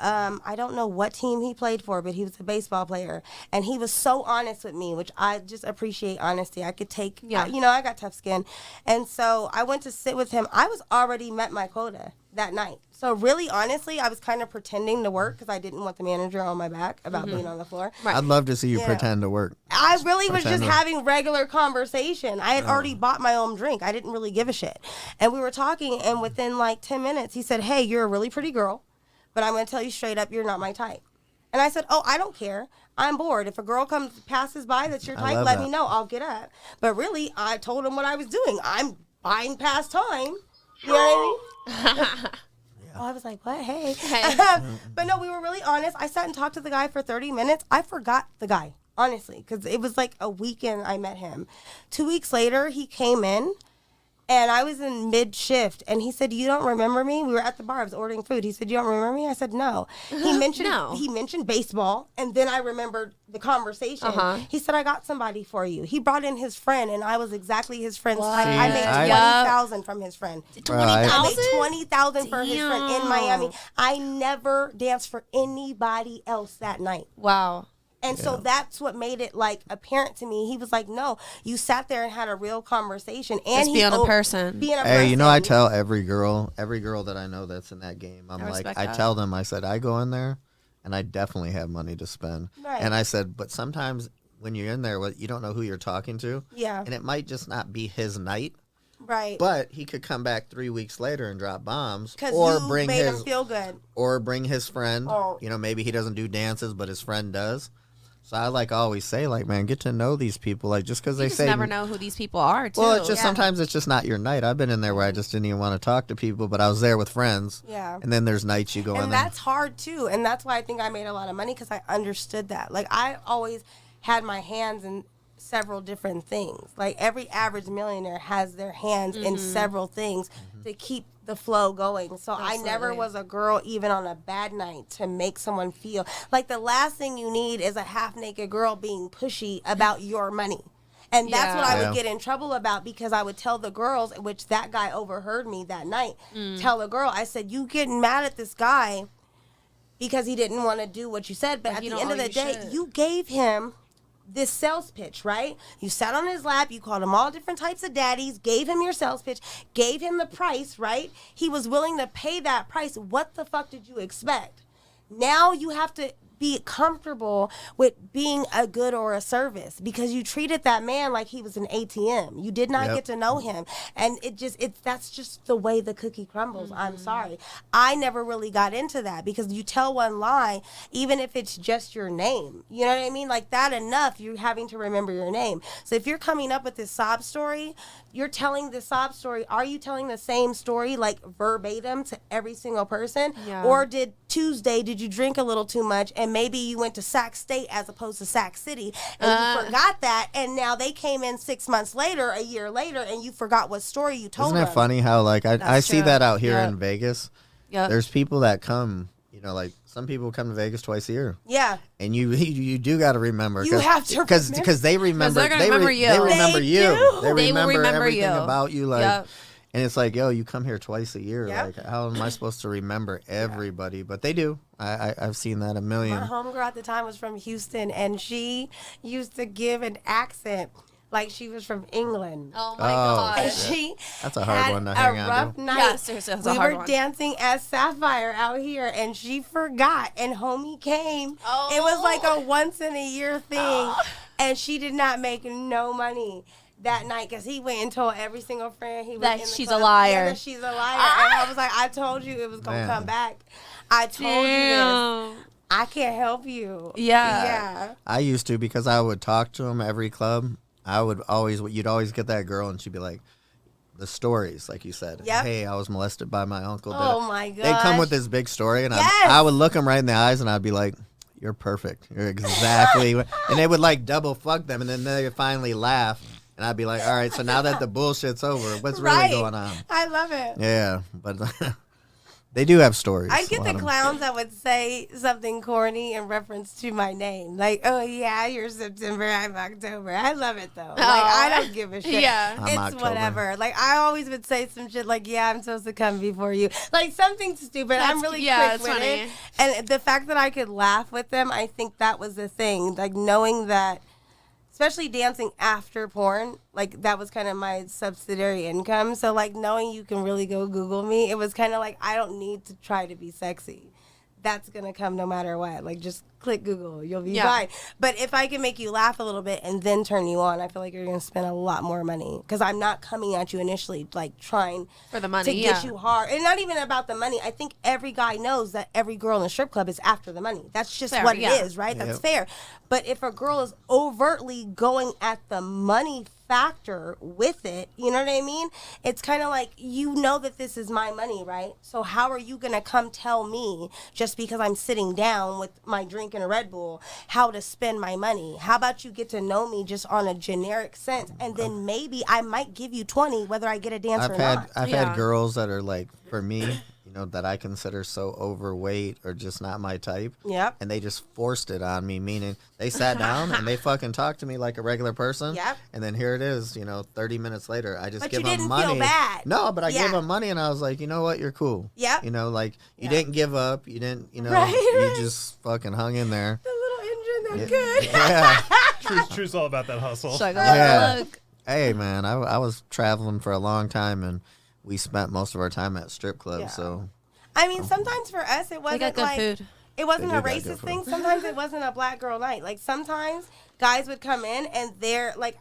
I don't know what team he played for, but he was a baseball player. And he was so honest with me, which I just appreciate honesty. I could take, Yeah. I got tough skin. And so I went to sit with him. I was already met my quota that night. So really, honestly, I was kind of pretending to work because I didn't want the manager on my back about being on the floor. Right. I'd love to see you Yeah. pretend to work. I really was just Pretend. having regular conversation. I had already bought my own drink. I didn't really give a shit. And we were talking, and within like 10 minutes, he said, hey, you're a really pretty girl, but I'm going to tell you straight up, you're not my type. And I said, oh, I don't care. I'm bored. If a girl passes by that's your I type, love let that. me know. I'll get up. But really, I told him what I was doing. I'm buying past time. You know what I mean? Oh, I was like, what? Hey. But no, we were really honest. I sat and talked to the guy for 30 minutes. I forgot the guy, honestly, because it was like a weekend I met him. 2 weeks later, he came in, and I was in mid-shift, and he said, you don't remember me? We were at the bar. I was ordering food. He said, you don't remember me? I said, no. He mentioned No. he mentioned baseball, and then I remembered the conversation. He said, I got somebody for you. He brought in his friend, and I was exactly his friend's type. I made I- $20,000 from his friend. I- I made $20,000 for his friend in Damn. Miami. I never danced for anybody else that night. Wow. And so that's what made it like apparent to me. He was like, no, you sat there and had a real conversation. And Just being a person. Being a Hey, person. you know, I tell every girl that I know that's in that game, I'm I like, respect I that. tell them, I said, I go in there and I definitely have money to spend. Right. And I said, but sometimes when you're in there, you don't know who you're talking to. Yeah. And it might just not be his night, Right. but he could come back 3 weeks later and drop bombs. Because Or you bring made his him feel good. bring his friend. Oh. You know, maybe he doesn't do dances, but his friend does. So I like always say, like, man, get to know these people. Like, just because You they just say never know who these people are, too. Well, it's just Yeah. sometimes it's just not your night. I've been in there where I just didn't even want to talk to people, but I was there with friends. Yeah. And then there's nights you go in And there. that's hard too. And that's why I think I made a lot of money because I understood that. Like I always had my hands in several different things. Like every average millionaire has their hands in several things to keep the flow going. So I never Absolutely. was a girl even on a bad night to make someone feel like the last thing you need is a half naked girl being pushy about your money. And that's what I Yeah. would get in trouble about because I would tell the girls, which that guy overheard me that night, tell the girl, I said, you getting mad at this guy because he didn't want to do what you said. But Like, at you the don't end of owe the you day, shit. you gave him this sales pitch, right? You sat on his lap, you called him all different types of daddies, gave him your sales pitch, gave him the price, right? He was willing to pay that price. What the fuck did you expect? Now you have to be comfortable with being a good or a service because you treated that man like he was an ATM. You did not Yep. get to know him. And that's just the way the cookie crumbles. I'm sorry. I never really got into that because you tell one lie, even if it's just your name. You know what I mean? Like that enough, you're having to remember your name. So if you're coming up with this sob story, you're telling the sob story. Are you telling the same story like verbatim to every single person? Yeah. Or did you drink a little too much and maybe you went to Sac State as opposed to Sac City and you forgot that and now they came in 6 months later, a year later, and you forgot what story you told Isn't it them. funny how, like, I see true. that out here Yep. in Vegas. Yep. There's people that come, you know, like some people come to Vegas twice a year. Yeah. And you do got to remember. You have to remember. Because they remember. they're gonna they remember you. They remember They you. do. They They will remember remember everything you. about you. Like, Yep. and it's like, yo, you come here twice a year. Yep. Like, how am I supposed to remember everybody? But they do. I've seen that a million. My homegirl at the time was from Houston and she used to give an accent like she was from England. Oh, my Oh, God. And she That's a hard had one to a hang on to. rough night. Yeah, seriously, that's a we hard were one. dancing at Sapphire out here, and she forgot, and homie came. Oh. It was like a once in a year thing, and she did not make no money that night because he went and told every single friend he was That in the she's club. a liar. Yeah, that she's a liar. And I was like, I told you it was gonna Man. come back. I told you this. Damn. I can't help you. Yeah. Yeah. I used to because I would talk to them every club. You'd always get that girl and she'd be like, the stories, like you said. Yep. Hey, I was molested by my uncle. Oh my They'd come with gosh. this big story and Yes. I would look them right in the eyes and I'd be like, you're perfect. You're exactly. And they would like double fuck them and then they would finally laugh. And I'd be like, all right, so now that the bullshit's over, what's really Right. going on? I love it. Yeah, but They do have stories. I get a the lot of 'em. clowns that would say something corny in reference to my name. Like, oh, yeah, you're September, I'm October. I love it, though. Like, I don't give a shit. Yeah. I'm It's October. whatever. Like, I always would say some shit like, yeah, I'm supposed to come before you. Like, something stupid. I'm That's- really yeah, quick it's with funny. it. And the fact that I could laugh with them, I think that was the thing. Like, knowing that, especially dancing after porn, like that was kind of my subsidiary income. So like knowing you can really go Google me, it was kind of like I don't need to try to be sexy. That's gonna come no matter what. Like just click Google, you'll be fine. But if I can make you laugh a little bit and then turn you on, I feel like you're gonna spend a lot more money because I'm not coming at you initially like trying For the money, to get yeah. you hard. And not even about the money. I think every guy knows that every girl in a strip club is after the money. That's just Fair, what yeah. it is, right? That's Yep. fair. But if a girl is overtly going at the money factor with it, you know what I mean? It's kind of like, you know that this is my money, right? So how are you going to come tell me just because I'm sitting down with my drink and a Red Bull how to spend my money? How about you get to know me just on a generic sense, and then maybe I might give you 20 whether I get a dance or not. I've Yeah. had girls that are like, for me, that I consider so overweight or just not my type. Yep. And they just forced it on me, meaning they sat down and they fucking talked to me like a regular person. Yep. And then here it is, 30 minutes later, I just But give you them didn't money. feel bad. No, but I Yeah. gave them money and I was like, you know what, you're cool. Yep. Like you Yeah. didn't give up. You didn't, Right, you right. just fucking hung in there. The little engine, that's good. Yeah. Truth's all about that hustle. Struggle. Yeah. Look. Hey, man, I was traveling for a long time and we spent most of our time at strip clubs. Yeah. So I mean, sometimes for us, it They wasn't got good like food. it wasn't They a do got good racist food. thing. Sometimes it wasn't a black girl night. Like sometimes guys would come in and they're like,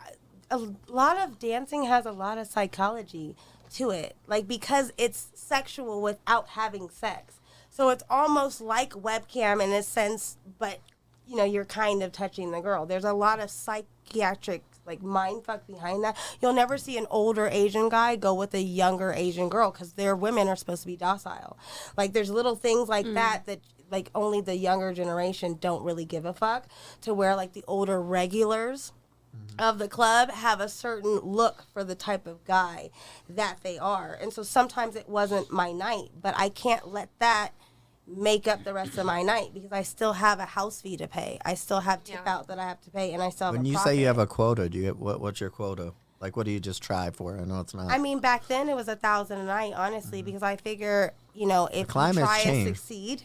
a lot of dancing has a lot of psychology to it, like because it's sexual without having sex. So it's almost like webcam in a sense, but you're kind of touching the girl. There's a lot of psychiatric like mind fuck behind that. You'll never see an older Asian guy go with a younger Asian girl because their women are supposed to be docile. Like there's little things like that like only the younger generation don't really give a fuck, to where like the older regulars of the club have a certain look for the type of guy that they are. And so sometimes it wasn't my night, but I can't let that make up the rest of my night because I still have a house fee to pay. I still have tip out that I have to pay, and I still have when a you profit. say you have a quota, do you what's your quota? Like, what do you just try for? I know it's not. I mean, back then it was 1,000 a night, honestly, because I figure, if you climate's try and changed. succeed,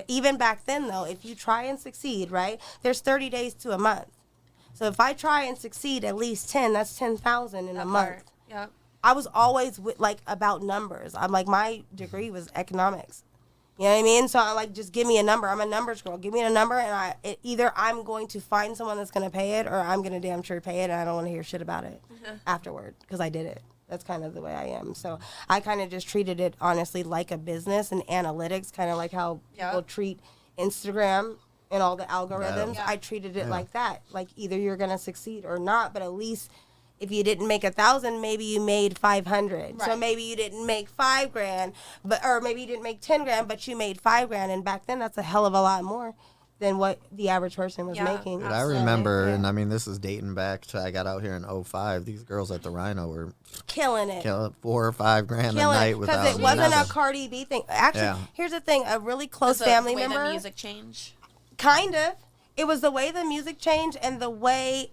even back then though, if you try and succeed, right, there's 30 days to a month. So if I try and succeed at least 10, that's 10,000 in a month. Yeah. I was always about numbers. I'm like, my degree was economics. You know what I mean? So I like, just give me a number. I'm a numbers girl. Give me a number, and either I'm going to find someone that's going to pay it, or I'm going to damn sure pay it, and I don't want to hear shit about it afterward because I did it. That's kind of the way I am. So I kind of just treated it honestly like a business and analytics, kind of like how people treat Instagram and all the algorithms. Yeah. I treated it like that. Like either you're going to succeed or not, but at least if you didn't make 1,000, maybe you made 500. So Right. maybe you didn't make $5,000, or maybe you didn't make 10 grand, but you made $5,000. And back then, that's a hell of a lot more than what the average person was Yeah. making. But I remember, and I mean, this is dating back to I got out here in 05. These girls at the Rhino were Killing it. killing $4 or $5 grand a Killing night it. without Because it wasn't nothing. a Cardi B thing. Actually, Yeah. here's the thing. A really close The family way member. the music change. Kind of. It was the way the music changed and the way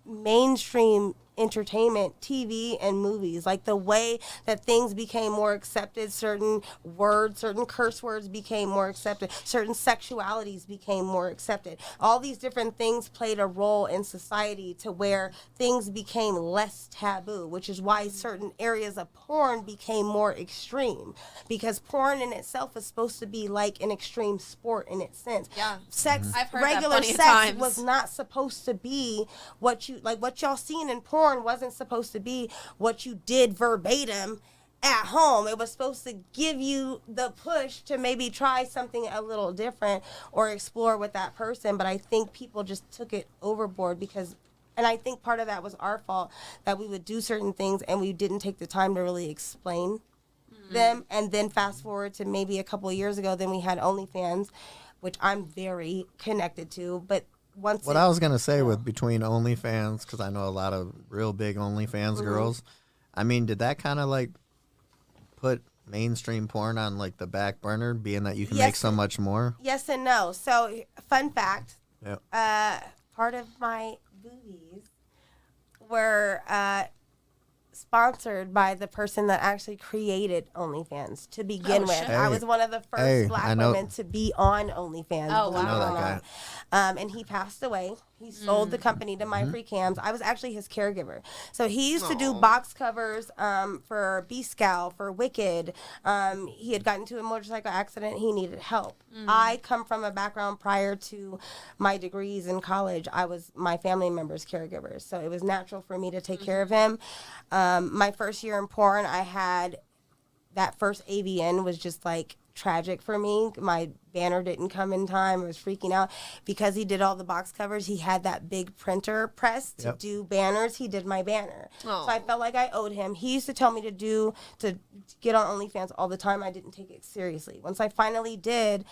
mainstream entertainment, TV and movies, like the way that things became more accepted, certain words, certain curse words became more accepted, certain sexualities became more accepted. All these different things played a role in society to where things became less taboo, which is why certain areas of porn became more extreme, because porn in itself is supposed to be like an extreme sport in its sense. Yeah. Sex, I've heard that regular plenty of sex times. was not supposed to be what y'all seen in porn wasn't supposed to be what you did verbatim at home. It was supposed to give you the push to maybe try something a little different or explore with that person. But I think people just took it overboard and I think part of that was our fault, that we would do certain things and we didn't take the time to really explain them. And then fast forward to maybe a couple of years ago, then we had OnlyFans, which I'm very connected to. But once What I was gonna say with between OnlyFans, because I know a lot of real big OnlyFans girls. I mean, did that kind of like put mainstream porn on like the back burner, being that you can Yes. make so much more? Yes and no. So, fun fact. Yep. Part of my boobies were sponsored by the person that actually created OnlyFans to begin with. shit. I was one of the first Hey, I black know- women to be on OnlyFans. Oh, believe wow. it I or know that not. And he passed away. He sold the company to My Free Cams. I was actually his caregiver. So he used to do box covers for B-Scout, for Wicked. He had gotten into a motorcycle accident. He needed help. I come from a background prior to my degrees in college. I was my family member's caregiver. So it was natural for me to take care of him. My first year in porn, I had that first AVN was just like tragic for me. My banner didn't come in time. I was freaking out because he did all the box covers. He had that big printer press to Yep. do banners. He did my banner. Aw. So I felt like I owed him. He used to tell me to get on OnlyFans all the time. I didn't take it seriously. Once I finally did,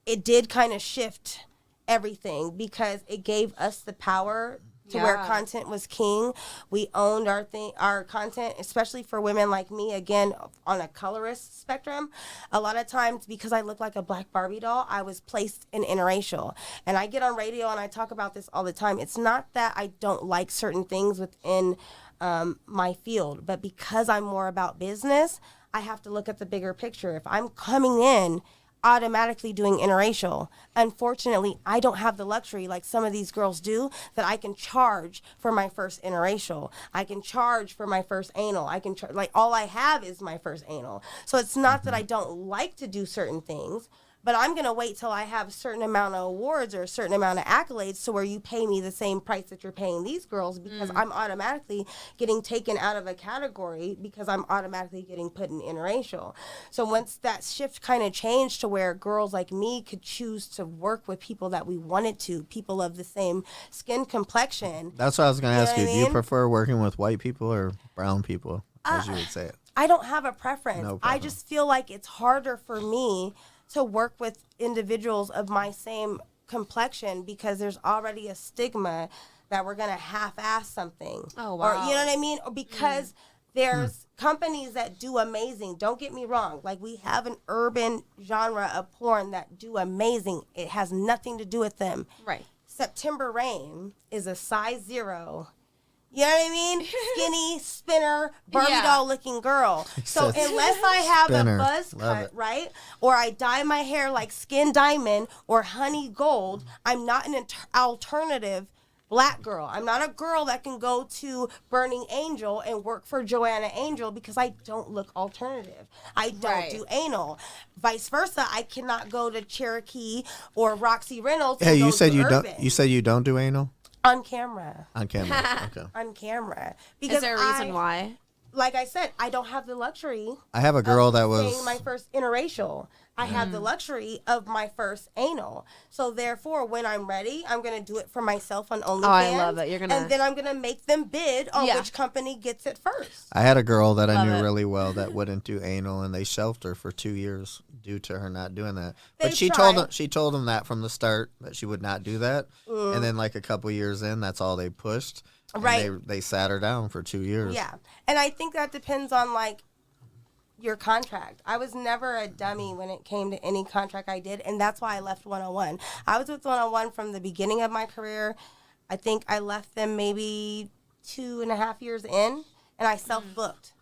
it did kind of shift everything because it gave us the power to where Yeah. content was king. We owned our content, especially for women like me, again, on a colorist spectrum. A lot of times, because I look like a black Barbie doll, I was placed in interracial. And I get on radio and I talk about this all the time. It's not that I don't like certain things within my field, but because I'm more about business, I have to look at the bigger picture. If I'm coming in automatically doing interracial, unfortunately, I don't have the luxury like some of these girls do that I can charge for my first interracial. I can charge for my first anal. I can like all I have is my first anal. So it's not that I don't like to do certain things, but I'm going to wait till I have a certain amount of awards or a certain amount of accolades to where you pay me the same price that you're paying these girls because I'm automatically getting taken out of a category because I'm automatically getting put in interracial. So once that shift kind of changed to where girls like me could choose to work with people that we wanted to, people of the same skin complexion. That's what I was going to You know ask what you. I Do you mean? prefer working with white people or brown people, as you would say it? I don't have a preference. No I preference. just feel like it's harder for me to work with individuals of my same complexion because there's already a stigma that we're going to half-ass something. Oh, Or, wow. you know what I mean? Or because there's companies that do amazing. Don't get me wrong. Like, we have an urban genre of porn that do amazing. It has nothing to do with them. Right. September Rain is a size 0. You know what I mean? Skinny, spinner, Barbie Yeah. doll looking girl. So said unless I have spinner. a buzz Love cut, it. right? Or I dye my hair like Skin Diamond or Honey Gold, I'm not an alternative black girl. I'm not a girl that can go to Burning Angel and work for Joanna Angel because I don't look alternative. I don't Right. do anal. Vice versa, I cannot go to Cherokee or Roxy Reynolds. Hey, and you go said to you Urban. don't. You said you don't do anal On camera. on camera. Okay. On camera. Is there a reason why? Like I said, I don't have the luxury I have a girl that saying was. my first interracial. I have the luxury of my first anal. So therefore, when I'm ready, I'm gonna do it for myself on OnlyFans. I love it. You're gonna- and then I'm gonna make them bid on Yeah. which company gets it first. I had a girl that I Love knew it. really well that wouldn't do anal, and they shelved her for 2 years due to her not doing that. But They she tried. told them that from the start that she would not do that, and then like a couple years in, that's all they pushed. And Right. They sat her down for 2 years. Yeah, and I think that depends on like your contract. I was never a dummy when it came to any contract I did, and that's why I left 101. I was with 101 from the beginning of my career. I think I left them maybe 2.5 years in, and I self-booked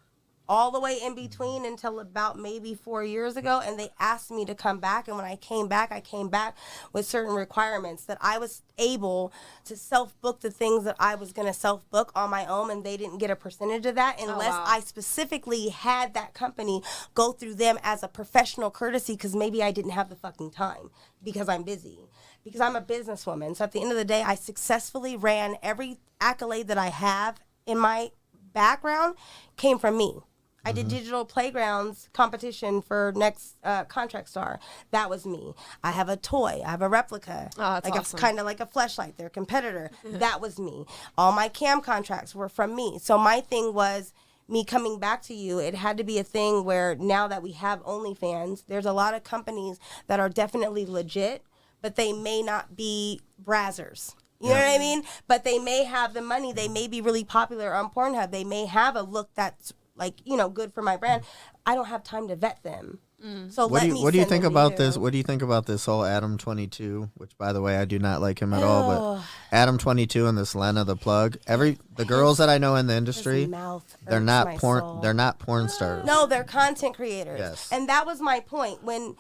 all the way in between until about maybe 4 years ago, and they asked me to come back, and when I came back with certain requirements that I was able to self-book the things that I was going to self-book on my own, and they didn't get a percentage of that unless wow. I specifically had that company go through them as a professional courtesy because maybe I didn't have the fucking time because I'm busy. Because I'm a businesswoman. So at the end of the day, I successfully ran every accolade that I have in my background came from me. I did digital playgrounds competition for next Contract Star. That was me. I have a toy. I have a replica. Oh, that's like awesome. kind of like a fleshlight. Their competitor. That was me. All my cam contracts were from me. So my thing was me coming back to you. It had to be a thing where now that we have OnlyFans, there's a lot of companies that are definitely legit, but they may not be brazzers. You know what I mean? But they may have the money. They may be really popular on Pornhub. They may have a look that's like, good for my brand, I don't have time to vet them. So What let do me you think send them to about you. this? What do you think about this whole Adam 22? Which, by the way, I do not like him at all. But Adam 22 and this Lena the Plug. The girls that I know in the industry, His mouth they're irks not my porn. soul. They're not porn stars. No, they're content creators. Yes. And that was my point. When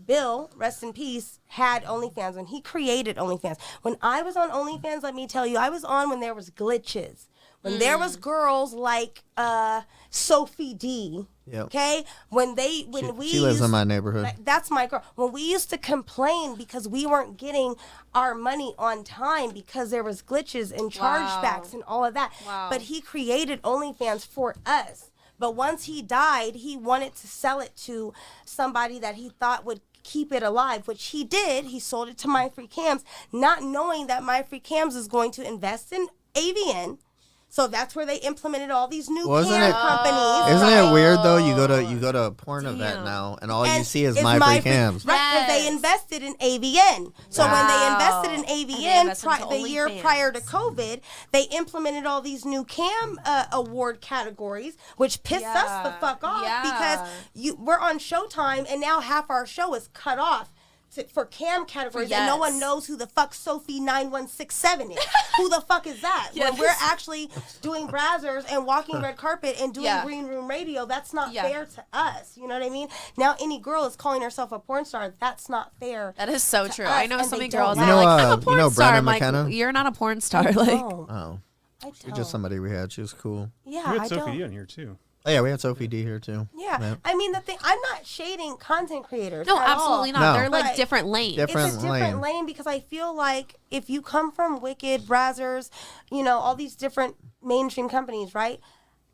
Bill, rest in peace, had OnlyFans, when he created OnlyFans. When I was on OnlyFans, let me tell you, I was on when there was glitches. When there was girls like Sophie D. Yep. Okay? She lives in my neighborhood. That's my girl. When we used to complain because we weren't getting our money on time because there was glitches and chargebacks and all of that. Wow. But he created OnlyFans for us. But once he died, he wanted to sell it to somebody that he thought would keep it alive, which he did. He sold it to My Free Cams, not knowing that My Free Cams is going to invest in AVN. So that's where they implemented all these new cam companies. Isn't it weird though? You go to a porn event now, and all you see is it's My Free Cams. Right, because they invested in AVN. So when they invested in AVN invested into the year OnlyFans. prior to COVID, they implemented all these new cam award categories, which pissed us the fuck off because we're on Showtime, and now half our show is cut off for cam categories, and no one knows who the fuck Sophie 9167 is. Who the fuck is that? When we're actually doing Brazzers and walking red carpet and doing green room radio, that's not fair to us. You know what I mean? Now any girl is calling herself a porn star. That's not fair. That is so true. us, I know and so they many don't girls know. that are like, I'm a You porn know star. Brenna I'm like, McKenna? you're not a porn star. Like, Oh, I she's just somebody we had. She was cool. Yeah, We I had Sophie D don't. on here too. Oh yeah, we had Sophie D here too. Yeah, I mean the thing. I'm not shading content creators. no, at absolutely all. not. No. They're like But different lanes. Different It's a different lane. lane because I feel like if you come from Wicked, Brazzers, all these different mainstream companies, right?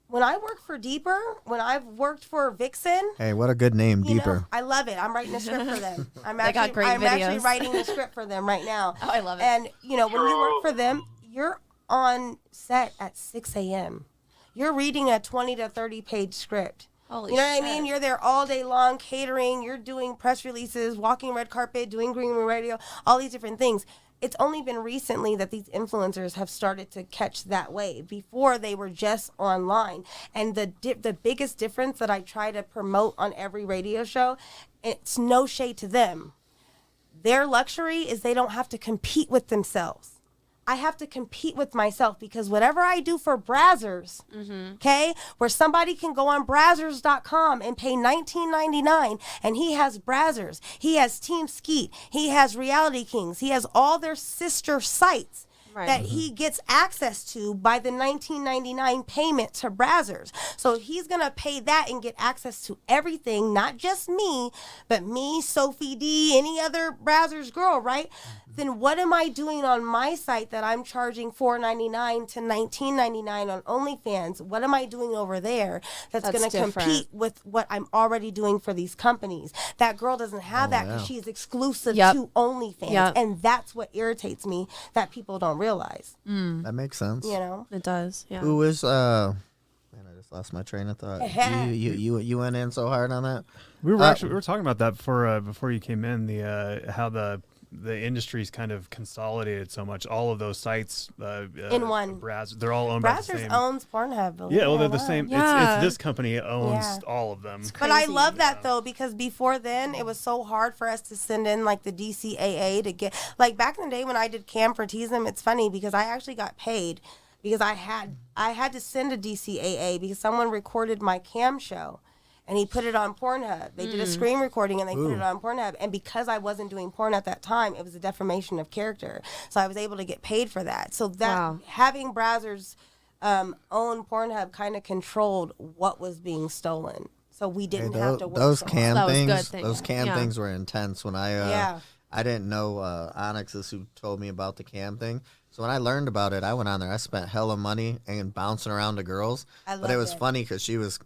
When I worked for Deeper, when I've worked for Vixen, Hey, what a good name, Deeper. I love it. I'm writing a script for them. I'm They got great actually videos. writing a script for them right now. Oh, I love it. And when you work for them, you're on set at 6 a.m. You're reading a 20 to 30 page script. Holy you know what I shit. mean? You're there all day long catering. You're doing press releases, walking red carpet, doing green room radio, all these different things. It's only been recently that these influencers have started to catch that wave. Before, they were just online. And the biggest difference that I try to promote on every radio show, it's no shade to them. Their luxury is they don't have to compete with themselves. I have to compete with myself because whatever I do for Brazzers, okay, where somebody can go on Brazzers.com and pay $19.99, and he has Brazzers, he has Team Skeet, he has Reality Kings, he has all their sister sites that he gets access to by the $19.99 payment to Brazzers. So he's going to pay that and get access to everything, not just me, but me, Sophie D, any other Brazzers girl, right? Then what am I doing on my site that I'm charging $4.99 to $19.99 on OnlyFans? What am I doing over there that's going to compete with what I'm already doing for these companies? That girl doesn't have that because she's exclusive to OnlyFans. And that's what irritates me that people don't realize. That makes sense. It does. Yeah. Who is man, I just lost my train of thought. You went in so hard on that. We were talking about that before you came in. How the industry's kind of consolidated so much. All of those sites in one. They're all owned by the Brazzers same. owns Pornhub. Yeah, well, they're the same. Yeah. It's this company owns all of them. But I love that though, because before then it was so hard for us to send in like the DCAA to get, like back in the day when I did Cam for Teasem, it's funny because I actually got paid because I had to send a DCAA because someone recorded my Cam show. And he put it on Pornhub. They did a screen recording and they put it on Pornhub. And because I wasn't doing porn at that time, it was a defamation of character. So I was able to get paid for that. So that having Brazzers own Pornhub kind of controlled what was being stolen. So we didn't have to work those so cam That was things. good thing. Those cam Yeah. things were intense. When I didn't know Onyx is who told me about the cam thing. So when I learned about it, I went on there. I spent hella money and bouncing around to girls. But it was funny because she was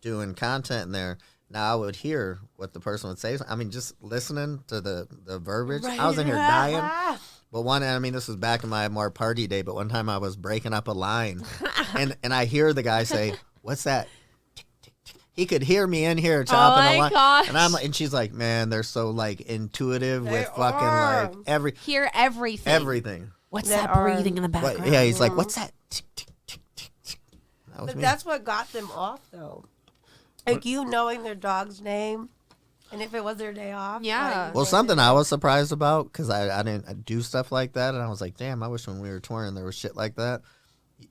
doing content in there. Now I would hear what the person would say. I mean, just listening to the verbiage. I was in here dying. But this was back in my more party day, but one time I was breaking up a line and I hear the guy say, "What's that?" Tick, tick, tick. He could hear me in here chopping a line. Gosh. And I'm like, and she's like, "Man, they're so like intuitive with fucking like Hear everything. everything." What's that breathing in the background? He's like, "What's that?" Tick, tick, tick, tick, tick. That was But me. that's what got them off, though. Like, you knowing their dog's name, and if it was their day off. Yeah. like, Well, something I was surprised about, because I didn't do stuff like that, and I was like, damn, I wish when we were touring there was shit like that.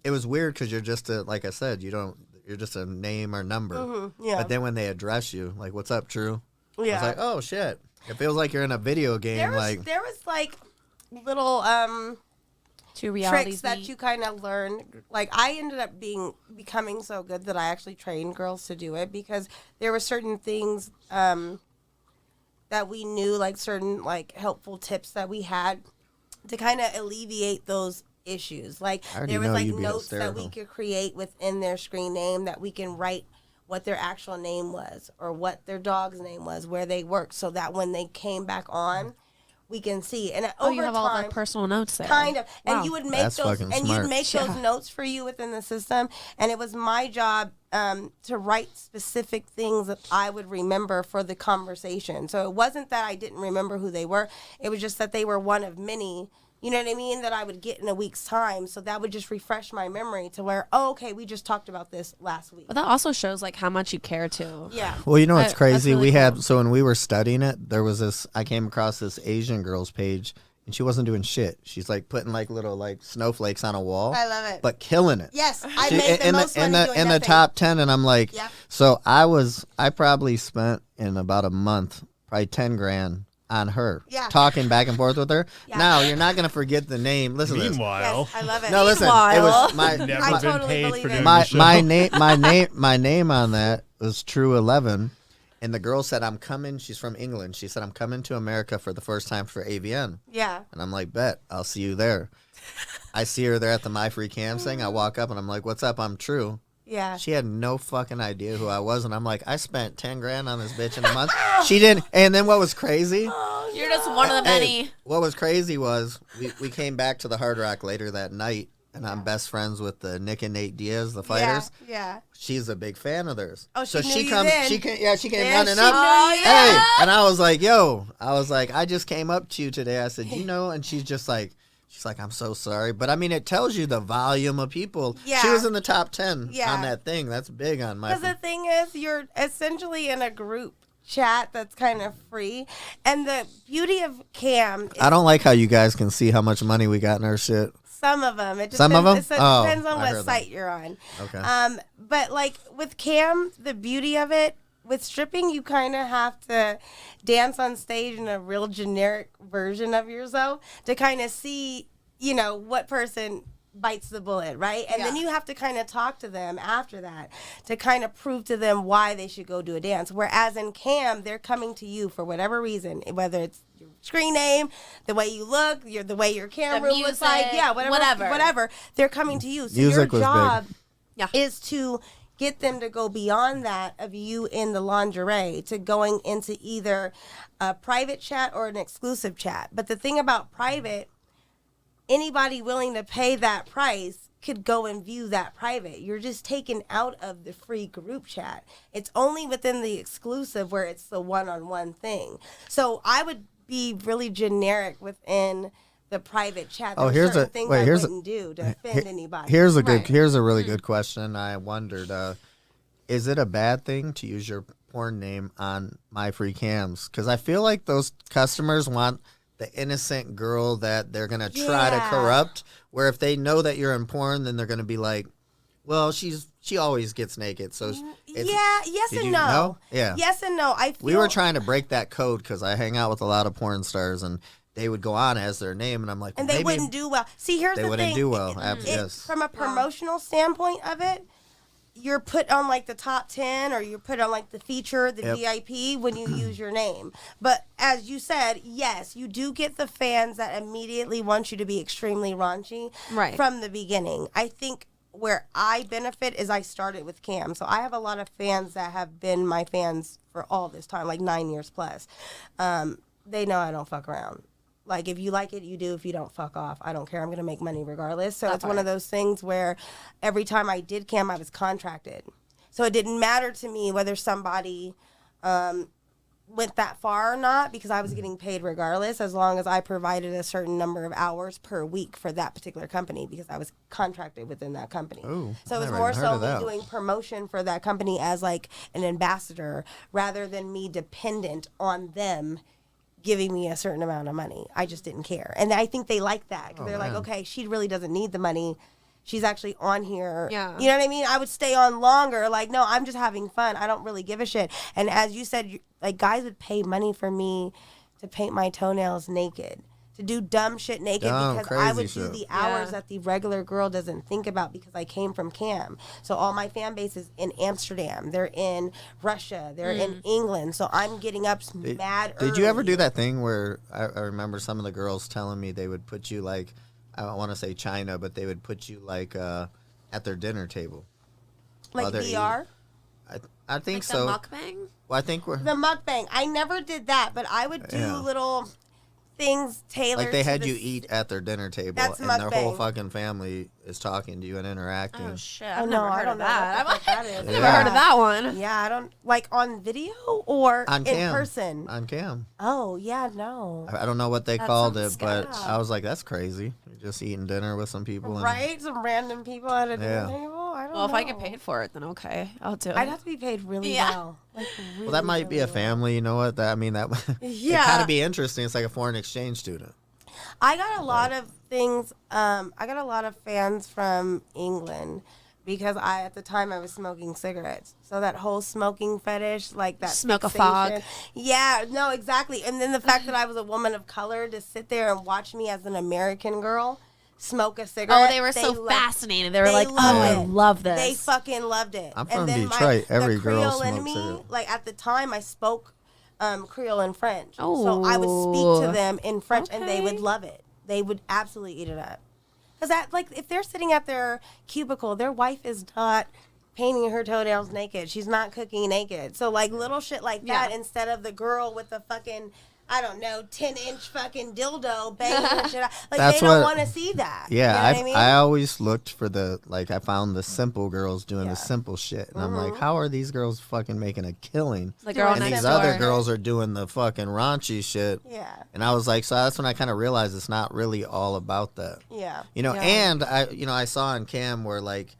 It was weird because you're just like I said, you're just a name or number. Yeah. But then when they address you, like, what's up, True? Yeah. It's like, oh shit. It feels like you're in a video game. there was like little To reality tricks that you kind of learn. Like, I ended up becoming so good that I actually trained girls to do it, because there were certain things that we knew, like certain like helpful tips that we had to kind of alleviate those issues. Like, I already there was know like you'd be notes that we hysterical. could create within their screen name, that we can write what their actual name was or what their dog's name was, where they worked, so that when they came back on, we can see. And Oh, over you have time, all the personal notes there. kind of, Wow. and you would make That's those, fucking and smart. you'd make Yeah. those notes for you within the system. And it was my job to write specific things that I would remember for the conversation. So it wasn't that I didn't remember who they were; it was just that they were one of many. You know what I mean? That I would get in a week's time. So that would just refresh my memory to where, oh, okay, we just talked about this last week. But that also shows like how much you care too. Yeah. Well, you know what's That's crazy? really We had cool. so when we were studying it, there was this. I came across this Asian girl's page, and she wasn't doing shit. She's like putting like little like snowflakes on a wall. I love it. But killing it. Yes, I She- made the in most money doing in that the thing. top 10, and I'm like, Yep. so I probably spent in about a month probably 10 grand on her, Yeah. talking back and forth with her. Yeah. Now you're not gonna forget the name. Listen, to this. Meanwhile, Yes, I love it. No, listen. It Meanwhile. was my never I been totally paid believe for it. doing my the show. my name on that was True 11, and the girl said I'm coming. She's from England. She said I'm coming to America for the first time for AVN, Yeah. and I'm like, bet I'll see you there. I see her there at the My Free Cams thing. I walk up and I'm like, what's up? I'm True. Yeah. She had no fucking idea who I was, and I'm like, I spent 10 grand on this bitch in a month. She didn't. And then what was crazy? You're just one of the many. Hey, what was crazy was we came back to the Hard Rock later that night, and I'm best friends with the Nick and Nate Diaz, the fighters. Yeah. She's a big fan of theirs. Oh, she so knew she you comes. then. She came Yeah, running she up. knew you Hey, then. and I was like, yo, I just came up to you today. I said, you know, and she's just like. She's like, I'm so sorry. But, I mean, it tells you the volume of people. Yeah. She was in the top 10 Yeah. on that thing. That's big on my Because the thing is, you're essentially in a group chat that's kind of free. And the beauty of Cam is I don't like how you guys can see how much money we got in our shit. some of them. It Some of depends- them? It Oh, depends on I what heard site you're on. Okay. But, like, with Cam, the beauty of it, with stripping, you kind of have to dance on stage in a real generic version of yourself to kind of see, you know, what person bites the bullet, right? And then Yeah. you have to kind of talk to them after that to kind of prove to them why they should go do a dance. Whereas in Cam, they're coming to you for whatever reason, whether it's your screen name, the way you look, the way your camera looks like, music, yeah, whatever. whatever. They're coming to you. So Music your was big. job Yeah. is to get them to go beyond that of you in the lingerie to going into either a private chat or an exclusive chat. But the thing about private, anybody willing to pay that price could go and view that private. You're just taken out of the free group chat. It's only within the exclusive where it's the one-on-one thing. So I would be really generic within the private chat. Oh, There's here's certain a- things wait, I here's a- wouldn't do to offend anybody. Here's a Right. here's a really good question. I wondered, is it a bad thing to use your porn name on My Free Cams? Because I feel like those customers want the innocent girl that they're gonna try to Yeah. corrupt. Where if they know that you're in porn, then they're gonna be like, well, she always gets naked, so it's, Yeah, yes Did and you no. know? Yeah. Yes and no. I feel we were trying to break that code because I hang out with a lot of porn stars and they would go on as their name, and I'm like, and well, they maybe wouldn't do well. See, here's they the wouldn't thing. do well. It- Yes. From a promotional standpoint of it, you're put on like the top 10 or you're put on like the feature, the Yep. VIP when you use your name. But as you said, yes, you do get the fans that immediately want you to be extremely raunchy Right. from the beginning. I think where I benefit is I started with Cam. So I have a lot of fans that have been my fans for all this time, like 9 years plus. They know I don't fuck around. Like, if you like it, you do. If you don't, fuck off. I don't care. I'm going to make money regardless. So it's one of those things where every time I did Cam, I was contracted. So it didn't matter to me whether somebody went that far or not, because I was getting paid regardless, as long as I provided a certain number of hours per week for that particular company, because I was contracted within that company. Ooh, So it was never more even heard so of me that. doing promotion for that company as like an ambassador, rather than me dependent on them giving me a certain amount of money. I just didn't care. And I think they like that, because they're like, man. okay, she really doesn't need the money. She's actually on here. Yeah. You know what I mean? I would stay on longer. Like, no, I'm just having fun. I don't really give a shit. And as you said, like, guys would pay money for me to paint my toenails naked, to do dumb shit naked, Dumb, because I would crazy do shit. the hours Yeah. that the regular girl doesn't think about, because I came from CAM. So all my fan base is in Amsterdam. They're in Russia. They're in England. So I'm getting up mad Did you ever early. do that thing where I remember some of the girls telling me they would put you like, I don't want to say China, but they would put you like at their dinner table. Like while they're VR? I think Like so. the mukbang? Well, I think we're The mukbang. I never did that, but I would do Yeah. little things tailored like they to had the you eat at their dinner table, That's and their whole mukbang. fucking family is talking to you and interacting. Oh shit! Oh, I've no, never I heard don't of know that. what the fuck that is. I've Yeah. never heard of that one. Yeah, I don't like on video or On in cam. person. On cam. Oh yeah, no. I don't know what they That called it, sounds but sketch. I was like, that's crazy. You're just eating dinner with some people. And, Right? Some random people at a dinner Yeah. table. I don't Well, know. if I get paid for it, then okay, I'll do it. I'd have to be paid really Yeah. well. Like, really, Well, that might be a really well. family. You know what? That I mean, that it Yeah. kind of be interesting. It's like a foreign exchange student. I got a lot of things. I got a lot of fans from England, because at the time I was smoking cigarettes. So that whole smoking fetish, like that Smoke a fixation- fog. Yeah, no, exactly. And then the fact that I was a woman of color, to sit there and watch me as an American girl smoke a cigarette. Oh, they were so loved- fascinated. They were they like, loved "Oh, I it. love this." They fucking loved it. I'm And from then Detroit. Every the girl Creole in smokes me, cigarettes. like at the time, I spoke Creole and French. So I would speak to Oh. them in French, and they would Okay. love it. They would absolutely eat it up. Because that, like, if they're sitting at their cubicle, their wife is not painting her toenails naked. She's not cooking naked. So, like, little shit like that, Yeah. instead of the girl with the fucking, I don't know, 10-inch fucking dildo banging her shit out. Like, That's they don't what- want to see that. Yeah, You know what I mean? I always looked for I found the simple girls doing Yeah. the simple shit, and I'm like, how are these girls fucking making a killing? the girl And next these door. other girls are doing the fucking raunchy shit. Yeah. And I was like, so that's when I kind of realized it's not really all about that. Yeah. You know, Yeah. and I saw on cam where like,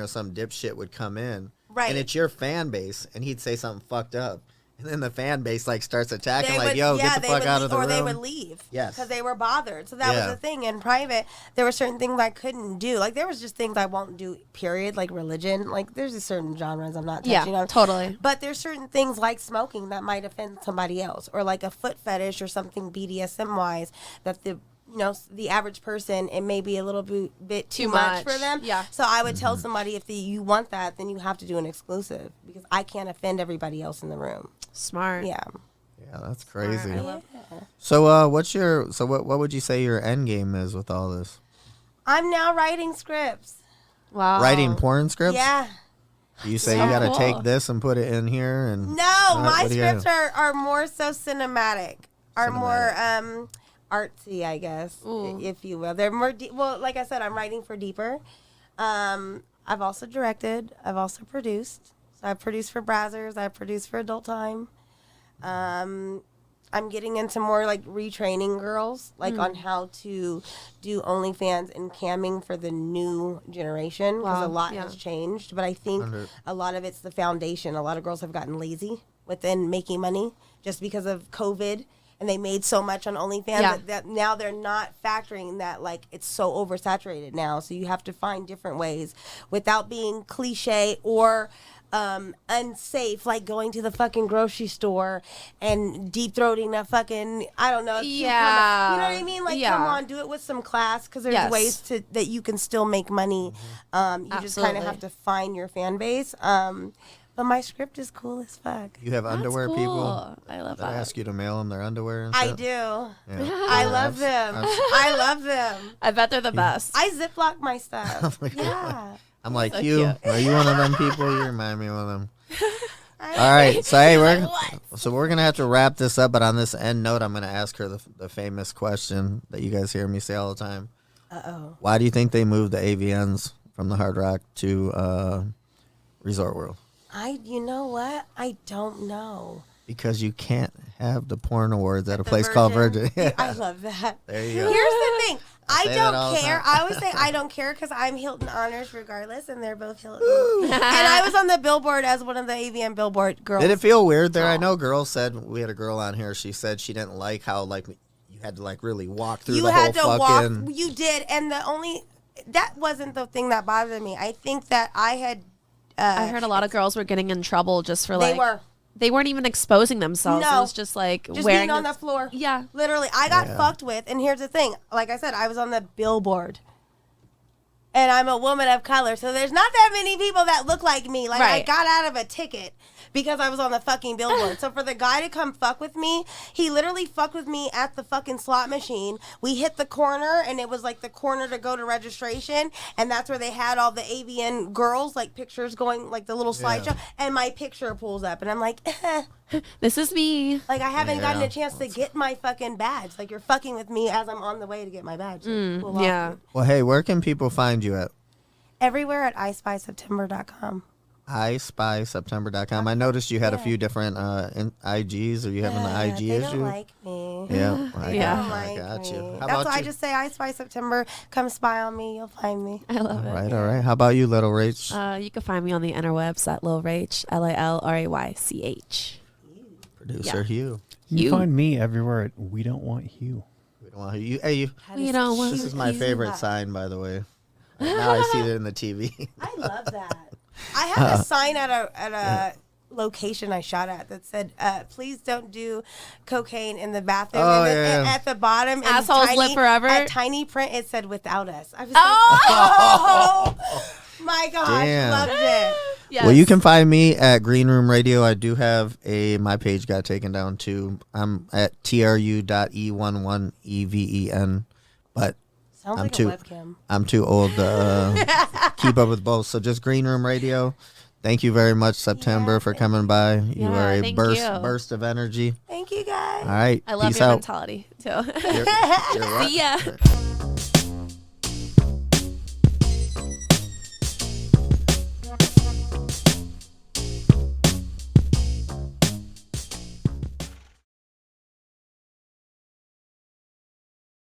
some dipshit would come in, Right. and it's your fan base, and he'd say something fucked up, and then the fan base like starts attacking, They like, would- yo, yeah, get the they fuck would out leave- of the or room. they would leave. Yes. Because they were bothered. So that Yeah. was the thing. In private, there were certain things I couldn't do. Like, there was just things I won't do, period. Like religion. Like, there's just certain genres I'm not touching Yeah, on. totally. But there's certain things like smoking that might offend somebody else. Or like a foot fetish or something BDSM-wise that the average person, it may be a little bit too Too much for much. them. Yeah. So I would Mm-hmm. tell somebody, if you want that, then you have to do an exclusive, because I can't offend everybody else in the room. Smart. Yeah. Yeah, that's crazy. I love So, what would you say your end game is with all this? I'm now writing scripts. Wow. Writing porn scripts? Yeah. You say So you got to cool. take this and put it in here, and No, my what do you scripts have? are more so cinematic, are more artsy, I guess, Ooh. if you will. They're more well, like I said, I'm writing for deeper. I've also directed. I've also produced. So I've produced for Brazzers. I've produced for Adult Time. I'm getting into more like retraining girls, like on how to do OnlyFans and camming for the new generation, because Wow, a lot yeah. has changed. But I think 100. a lot of it's the foundation. A lot of girls have gotten lazy within making money just because of COVID, and they made so much on OnlyFans Yeah. that now they're not factoring that, like, it's so oversaturated now. So you have to find different ways without being cliche or unsafe, like going to the fucking grocery store and deep throating a fucking, I don't know, a cucumber. Yeah. You know what I mean? Like, Yeah. come on, do it with some class, because there's Yes. ways that you can still make money. You just kind Absolutely. of have to find your fan base. But my script is cool as fuck. You have That's underwear cool. people I love that that. ask you to mail them their underwear and I shit? do. Yeah. I love them. I love them. I bet they're the best. I ziplock my stuff. Like, Yeah. I'm like, So you, cute. are you one of them people? You remind me of one of them. I- All right, so hey, we're gonna have to wrap this up, but on this end note, I'm gonna ask her the famous question that you guys hear me say all the time. Uh-oh. Why do you think they moved the AVNs from the Hard Rock to Resort World? You know what? I don't know. Because you can't have the porn awards at a The place called Virgin. Dude, I love that. There you go. Here's the thing. I say that all don't the care. time. I always say I don't care because I'm Hilton Honors regardless, and they're both Hilton. And I was on the billboard as one of the AVN billboard girls. Did it feel weird there? I know girls said, we had a girl on here, she said she didn't like how like you had to like really walk through You the had whole to fucking... walk. You did, and that wasn't the thing that bothered me. I think that I had. I heard a lot of girls were getting in trouble just for They like were. they weren't even exposing themselves. No. It was just like Just wearing being on the floor. Yeah. Literally, I got Yeah. fucked with. And here's the thing. Like I said, I was on the billboard. And I'm a woman of color. So there's not that many people that look like me. Like, I Right. got out of a ticket because I was on the fucking billboard. So for the guy to come fuck with me, he literally fucked with me at the fucking slot machine. We hit the corner, and it was like the corner to go to registration. And that's where they had all the AVN girls, like pictures going, like the little slideshow. And my picture pulls up. And I'm like, This is me. like, I haven't gotten Yeah. a chance to get my fucking badge. Like, you're fucking with me as I'm on the way to get my badge. Like, cool off Yeah. me. Well, hey, where can people find you at? Everywhere at iSpySeptember.com. iSpySeptember.com. I noticed you had a few different IGs. Are you having the IG They issue? don't like me. Yeah, I Yeah. got, Don't I like got you. me. How That's about why I you? just say I Spy September. Come spy on me. You'll find me. I love it. All right. How about you, Little Rach? You can find me on the interwebs at Lil Rach, LILRAYCH. Producer yeah. Hugh. You Hugh. can find me everywhere at We Don't Want Hugh. We don't want you. Hey, you. We don't want This is my Hugh. favorite sign, by the way. Now I see it in the TV. I love that. I had a sign at a location I shot at that said, please don't do cocaine in the bathroom. Oh, and then yeah. at the bottom, in Assholes live forever? At tiny print, it said without us. I was Oh! like, oh my gosh, Damn. loved it. Yes. Well, you can find me at Green Room Radio. I do have my page got taken down too. I'm at tru.e11even, but Sounds I'm like too- a webcam. I'm too old to keep up with both. So just Green Room Radio. Thank you very much, September, Yeah, for thank coming by. You Yeah, are a thank burst you. burst of energy. Thank you, guys. All right. I love Peace your out. mentality too. You're right. See ya.